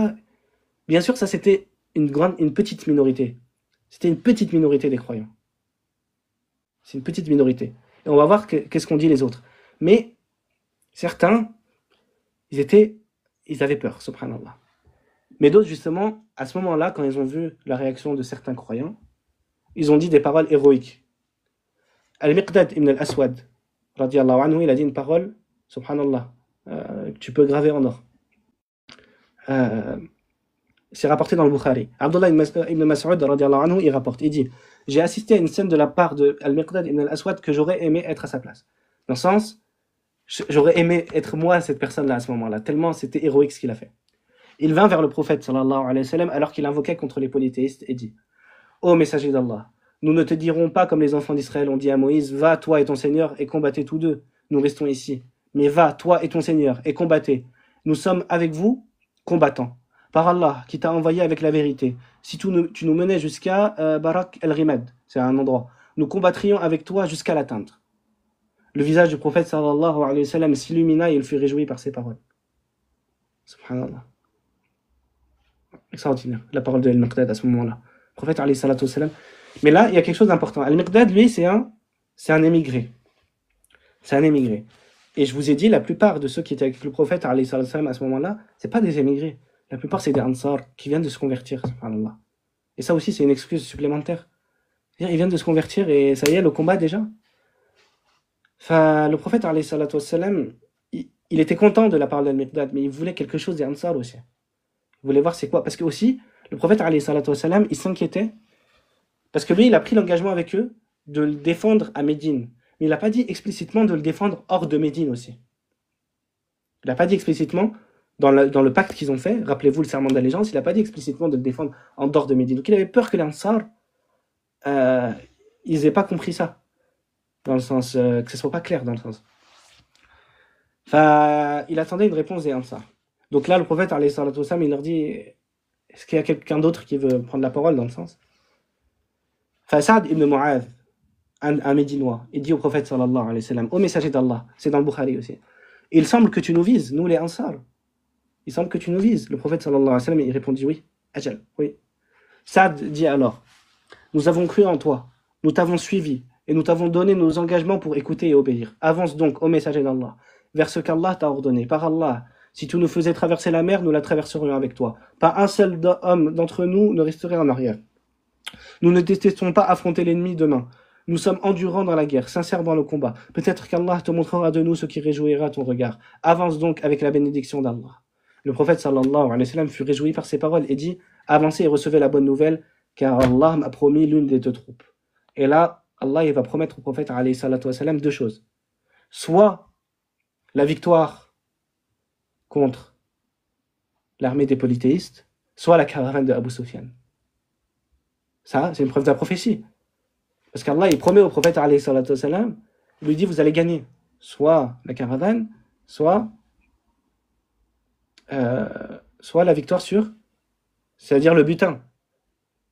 Bien sûr, ça c'était une petite minorité. C'était une petite minorité des croyants. C'est une petite minorité. Et on va voir qu'est-ce qu'on dit les autres. Mais certains, ils avaient peur, subhanallah. Mais d'autres, justement, à ce moment-là, quand ils ont vu la réaction de certains croyants, ils ont dit des paroles héroïques. Al-Miqdad ibn al-Aswad, radiyallahu anhu, il a dit une parole, subhanallah, que tu peux graver en or. C'est rapporté dans le Bukhari. Abdullah ibn Mas'ud, radiyallahu anhu, il rapporte, il dit, j'ai assisté à une scène de la part de Al-Miqdad ibn al-Aswad que j'aurais aimé être à sa place. Dans le sens, j'aurais aimé être moi cette personne-là à ce moment-là, tellement c'était héroïque ce qu'il a fait. Il vint vers le prophète sallallahu alayhi wa sallam alors qu'il invoquait contre les polythéistes et dit: Ô messager d'Allah, nous ne te dirons pas comme les enfants d'Israël ont dit à Moïse: Va, toi et ton Seigneur, et combattez tous deux. Nous restons ici. Mais va, toi et ton Seigneur, et combattez. Nous sommes avec vous, combattants. Par Allah, qui t'a envoyé avec la vérité, si tu nous menais jusqu'à Barak el-Rimad, c'est un endroit, nous combattrions avec toi jusqu'à l'atteindre. Le visage du prophète sallallahu alayhi wa sallam s'illumina et il fut réjoui par ces paroles. Subhanallah. Extraordinaire, la parole de Al-Miqdad à ce moment-là. Le prophète alayhi salatu wa sallam. Mais là, il y a quelque chose d'important. Al-Miqdad, lui, c'est un émigré. C'est un émigré. Et je vous ai dit, la plupart de ceux qui étaient avec le prophète alayhi salatu wa sallam à ce moment-là, c'est pas des émigrés. La plupart, c'est des Ansar qui viennent de se convertir, subhanallah. Et ça aussi, c'est une excuse supplémentaire. C'est-à-dire, ils viennent de se convertir et ça y est, le combat déjà. Enfin, le prophète alayhi salatu wa sallam, il était content de la parole d'Al-Miqdad, mais il voulait quelque chose des Ansar aussi. Il voulait voir c'est quoi. Parce que aussi, le prophète alayhi salatu wa sallam, il s'inquiétait. Parce que lui, il a pris l'engagement avec eux de le défendre à Médine. Mais il n'a pas dit explicitement de le défendre hors de Médine aussi. Il n'a pas dit explicitement, dans le pacte qu'ils ont fait, rappelez-vous le serment d'allégeance, il n'a pas dit explicitement de le défendre en dehors de Médine. Donc il avait peur que les Ansar, ils n'aient pas compris ça. Dans le sens, que ce ne soit pas clair dans le sens. Enfin, il attendait une réponse des Ansar. Donc là, le prophète, alayhi salatu wa sallam, il leur dit, est-ce qu'il y a quelqu'un d'autre qui veut prendre la parole dans le sens? Enfin, Saad ibn Mu'adh, un Médinois, il dit au prophète sallallahu alayhi wa sallam, ô messager d'Allah, c'est dans le Bukhari aussi, il semble que tu nous vises, nous les Ansar. Il semble que tu nous vises. Le prophète sallallahu alayhi wa sallam, il répondit oui, ajal, oui. Saad dit alors, nous avons cru en toi, nous t'avons suivi, et nous t'avons donné nos engagements pour écouter et obéir. Avance donc, ô messager d'Allah, vers ce qu'Allah t'a ordonné. Par Allah, si tu nous faisais traverser la mer, nous la traverserions avec toi. Pas un seul homme d'entre nous ne resterait en arrière. Nous ne détestons pas affronter l'ennemi demain. Nous sommes endurants dans la guerre, sincères dans le combat. Peut-être qu'Allah te montrera de nous ce qui réjouira ton regard. Avance donc avec la bénédiction d'Allah. Le prophète sallallahu alayhi wa sallam fut réjoui par ces paroles et dit: avancez et recevez la bonne nouvelle, car Allah m'a promis l'une des deux troupes. Et là, Allah il va promettre au prophète alayhi salatu wa sallam deux choses. Soit la victoire contre l'armée des polythéistes, soit la caravane de Abu Sufyan. Ça, c'est une preuve de la prophétie. Parce qu'Allah, il promet au prophète, alayhi salatu wa sallam, il lui dit, vous allez gagner soit la caravane, soit la victoire sur, c'est-à-dire le butin.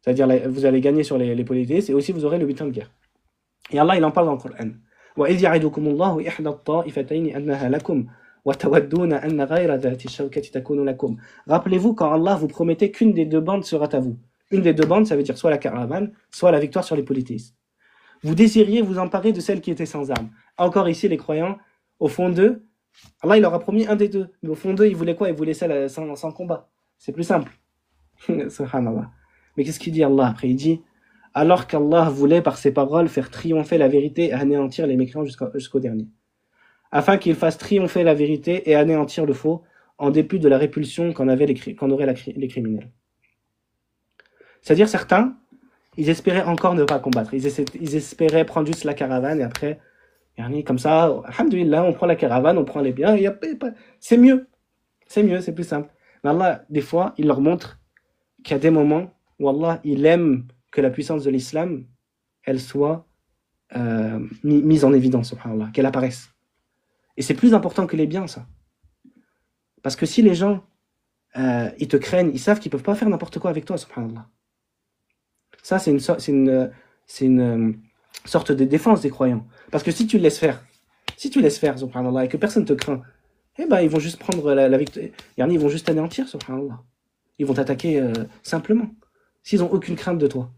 C'est-à-dire, vous allez gagner sur les polythéistes, et aussi vous aurez le butin de guerre. Et Allah, il en parle dans le Coran. وَإِذْ يَعِدُكُمُ اللَّهُ إِحْدَى الطَّائِفَتَيْنِ أَنَّهَا لَكُمْ وَتَوَدُّونَ أَنَّ غَيْرَ ذَاتِ الشَّوْكَةِ تَكُونُ لَكُمْ. Rappelez-vous quand Allah vous promettait qu'une des deux bandes sera à vous. Une des deux bandes, ça veut dire soit la caravane, soit la victoire sur les polythéistes. Vous désiriez vous emparer de celle qui était sans armes. Encore ici, les croyants, au fond d'eux, Allah il leur a promis un des deux. Mais au fond d'eux, ils voulaient quoi? Ils voulaient celle sans combat. C'est plus simple. Subhanallah. Mais qu'est-ce qu'il dit Allah après? Il dit, alors qu'Allah voulait par ses paroles faire triompher la vérité et anéantir les mécréants jusqu'au dernier. Afin qu'il fasse triompher la vérité et anéantir le faux, en dépit de la répulsion qu'en auraient les criminels. C'est-à-dire certains, ils espéraient encore ne pas combattre. Ils espéraient prendre juste la caravane et après, comme ça, alhamdoulilah, on prend la caravane, on prend les biens, c'est mieux. C'est mieux, c'est plus simple. Mais Allah, des fois, il leur montre qu'il y a des moments où Allah, il aime que la puissance de l'islam, elle soit mise en évidence, subhanallah, qu'elle apparaisse. Et c'est plus important que les biens, ça. Parce que si les gens, ils te craignent, ils savent qu'ils ne peuvent pas faire n'importe quoi avec toi, subhanallah. Ça, c'est une sorte de défense des croyants. Parce que si tu laisses faire, subhanallah, et que personne ne te craint, eh ben, ils vont juste prendre la victoire, ils vont juste t'anéantir, subhanallah. Ils vont t'attaquer simplement, s'ils n'ont aucune crainte de toi.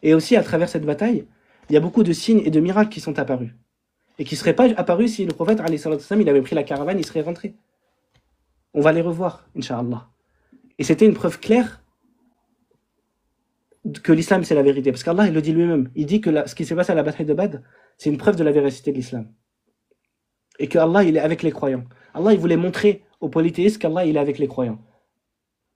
Et aussi, à travers cette bataille, il y a beaucoup de signes et de miracles qui sont apparus. Et qui ne seraient pas apparus si le prophète, alayhi salatu wa sallam, il avait pris la caravane, il serait rentré. On va les revoir, Inch'Allah. Et c'était une preuve claire que l'islam c'est la vérité. Parce qu'Allah, il le dit lui-même. Il dit que ce qui s'est passé à la bataille de Badr, c'est une preuve de la véracité de l'islam. Et que Allah, il est avec les croyants. Allah, il voulait montrer aux polythéistes qu'Allah, il est avec les croyants.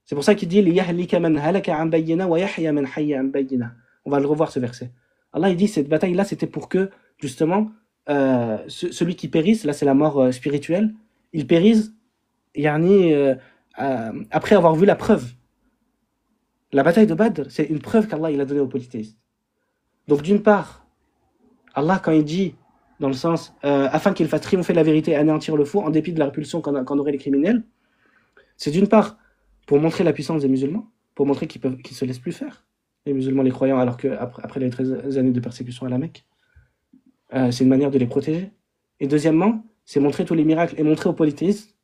C'est pour ça qu'il dit لِيَهْلِكَ مَنْ هَلَكَ عَنْ بَيِّنَةٍ وَيَحْيَ مَنْ حَيَّ عَنْ بَيِّنَةٍ. On va le revoir ce verset. Allah, il dit cette bataille-là, c'était pour que, justement, celui qui périsse, là c'est la mort spirituelle, il périsse après avoir vu la preuve. La bataille de Badr, c'est une preuve qu'Allah il a donnée aux polythéistes. Donc d'une part, Allah quand il dit, dans le sens, afin qu'il fasse triompher la vérité et anéantir le faux, en dépit de la répulsion qu'en auraient les criminels, c'est d'une part pour montrer la puissance des musulmans, pour montrer qu'ils ne se laissent plus faire, les musulmans, les croyants, alors qu'après les 13 années de persécution à la Mecque, c'est une manière de les protéger. Et deuxièmement, c'est montrer tous les miracles et montrer aux polythéistes.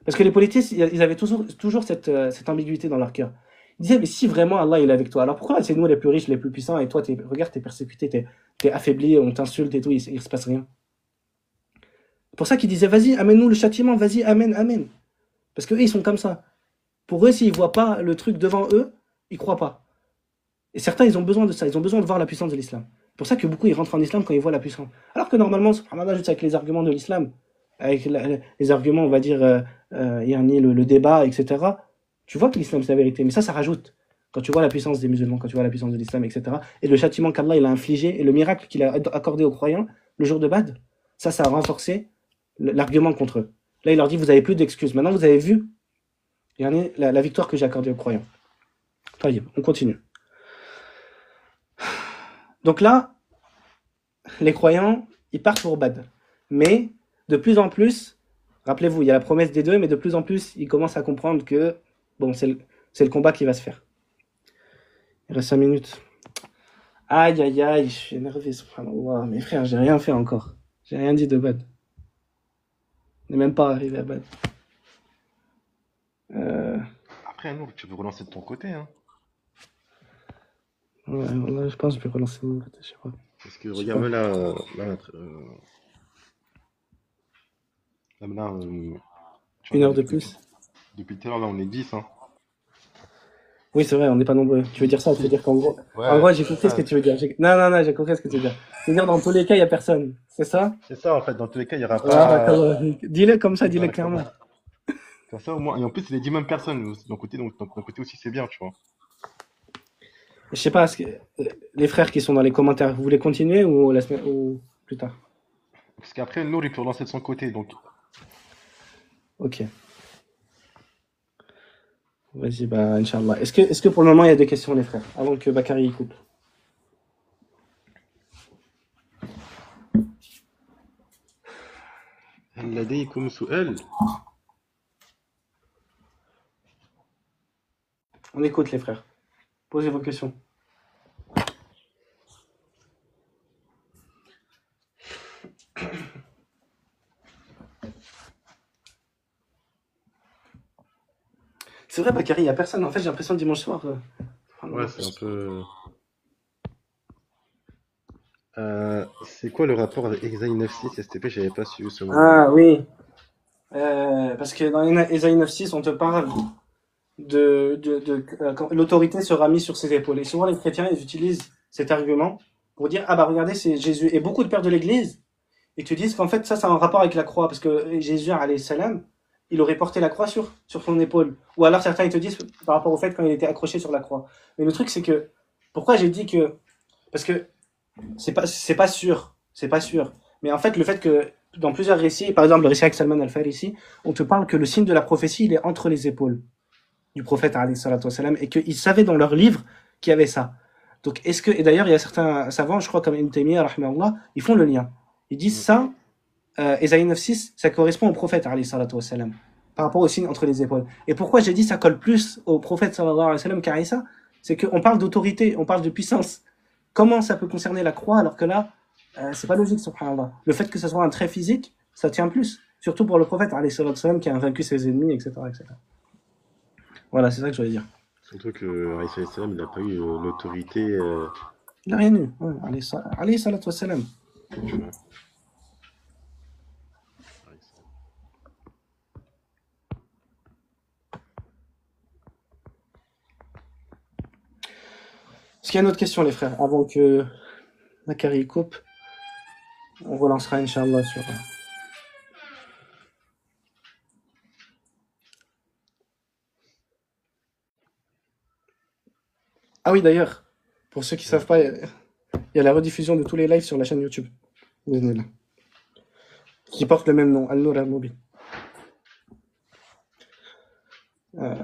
Parce que les polythéistes, ils avaient toujours cette ambiguïté dans leur cœur. Ils disaient, mais si vraiment Allah il est avec toi, alors pourquoi c'est nous les plus riches, les plus puissants, et toi, regarde, t'es persécuté, t'es affaibli, on t'insulte et tout, il se passe rien. C'est pour ça qu'ils disaient, vas-y, amène-nous le châtiment, vas-y, amène, amène. Parce qu'eux, ils sont comme ça. Pour eux, s'ils ne voient pas le truc devant eux, ils ne croient pas. Et certains, ils ont besoin de ça, ils ont besoin de voir la puissance de l'islam. C'est pour ça que beaucoup, ils rentrent en islam quand ils voient la puissance. Alors que normalement, subhanallah, juste avec les arguments de l'islam, avec les arguments, on va dire, le débat, etc., tu vois que l'islam, c'est la vérité. Mais ça rajoute. Quand tu vois la puissance des musulmans, quand tu vois la puissance de l'islam, etc., et le châtiment qu'Allah il a infligé, et le miracle qu'il a accordé aux croyants, le jour de Badr, ça a renforcé l'argument contre eux. Là, il leur dit, vous n'avez plus d'excuses. Maintenant, vous avez vu la victoire que j'ai accordée aux croyants. On continue. Donc là, les croyants, ils partent pour Badr. Mais, de plus en plus, rappelez-vous, il y a la promesse des deux, mais de plus en plus, ils commencent à comprendre que, bon, c'est le combat qui va se faire. Il reste 5 minutes. Aïe, aïe, aïe, je suis énervé, subhanallah. Mes frères, j'ai rien fait encore. J'ai rien dit de Badr. On n'est même pas arrivé à Badr. Après, nous, tu veux relancer de ton côté, hein. Ouais, voilà, je pense que je vais relancer de mon côté, je sais pas. Parce que regarde, là, tu Une heure regardes de plus. depuis tout à l'heure, là, on est 10, hein. Oui, c'est vrai, on n'est pas nombreux. Tu veux dire ça? Tu veux dire qu'en gros, Ouais, j'ai c'est compris ce ça. que tu veux dire. Non, j'ai compris ce que tu veux dire. Tu veux dire, dans tous les cas, il n'y a personne. C'est ça? C'est ça, en fait, dans tous les cas, il n'y aura Ah, pas. dis-le comme ça, dis-le Barakallah. clairement. Comme ça, au moins. Et en plus, c'est les 10 mêmes personnes. De ton côté, donc, de ton côté aussi, c'est bien, tu vois. Je sais pas, les frères qui sont dans les commentaires, vous voulez continuer ou, ou plus tard? Parce qu'après, Nour, il peut relancer de son côté. Donc, Ok. Vas-y, bah, Inch'Allah. Est-ce que pour le moment, il y a des questions, les frères, avant que Bakary y coupe? هل لديكم سؤال؟ On écoute, les frères. Posez vos questions. C'est vrai, Bakary, il n'y a personne. En fait, j'ai l'impression dimanche soir. Ouais, c'est un peu. C'est quoi le rapport avec Exile 9.6 STP? J'avais pas suivi ce moment. Ah oui. Parce que dans Ésaïe 9.6, on te parle quand l'autorité sera mise sur ses épaules. Et souvent, les chrétiens, ils utilisent cet argument pour dire, ah bah regardez, c'est Jésus. Et beaucoup de pères de l'Église, ils te disent qu'en fait, ça a un rapport avec la croix, parce que Jésus, alayhi salam, il aurait porté la croix sur son épaule. Ou alors certains, ils te disent par rapport au fait quand il était accroché sur la croix. Mais le truc, c'est que, pourquoi j'ai dit que, parce que c'est pas sûr, c'est pas sûr. Mais en fait, le fait que, dans plusieurs récits, par exemple, le récit avec Salman al-Farisi, on te parle que le signe de la prophétie, il est entre les épaules du prophète, alayhi salatu wassalam, et qu'ils savaient dans leur livre qu'il y avait ça. Donc, et d'ailleurs, il y a certains savants, je crois, comme Ibn Taymiyyah, rahimahullah, ils font le lien. Ils disent ça, Ésaïe 9.6, ça correspond au prophète, alayhi salatu wassalam, par rapport au signe entre les épaules. Et pourquoi j'ai dit ça colle plus au prophète, sallallahu alayhi wa sallam, qu'à Isa? C'est qu'on parle d'autorité, on parle de puissance. Comment ça peut concerner la croix, alors que là, c'est pas logique, subhanallah. Le fait que ce soit un trait physique, ça tient plus. Surtout pour le prophète, alayhi salatu wassalam, qui a vaincu ses ennemis, etc., etc. Voilà, c'est ça que je voulais dire. Surtout que Aïssa salam, il n'a pas eu l'autorité. Il n'a rien eu. Ouais, alayhi salatu wassalam. Tu vois. Est-ce qu'il y a une autre question, les frères, avant que Bakary coupe? On relancera, Inch'Allah, sur. Ah oui, d'ailleurs, pour ceux qui ne savent pas, il y a la rediffusion de tous les lives sur la chaîne YouTube. Qui porte le même nom, Al-Nour Al-Mubin. Euh,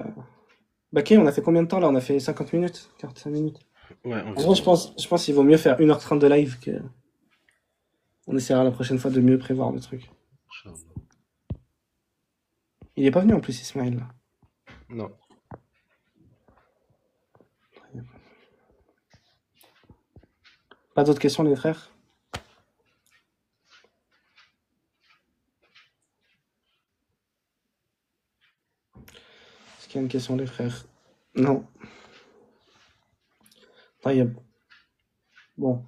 Baké, on a fait combien de temps là? On a fait 50 minutes, 45 minutes. Ouais, En vrai, environ. je pense qu'il vaut mieux faire 1h30 de live que. On essaiera la prochaine fois de mieux prévoir le truc. Inch'Allah. Il est pas venu en plus, Ismaël. Là. Non. Pas d'autres questions, les frères? Est-ce qu'il y a une question, les frères? Non. طيب. Bon.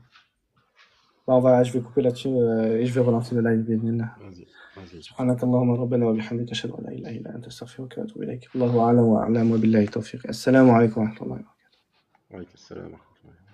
Bah, je vais couper là-dessus et je vais relancer le live بإذن الله. Vas-y, vas-y. سبحانك اللهم ربنا وبحمدك أشهد أن لا إله إلا أنت أستغفرك وأتوب إليك الله أعلم وأعلم وبالله التوفيق السلام عليكم ورحمة الله وبركاته Wa alaykum assalam wa rahmatullah.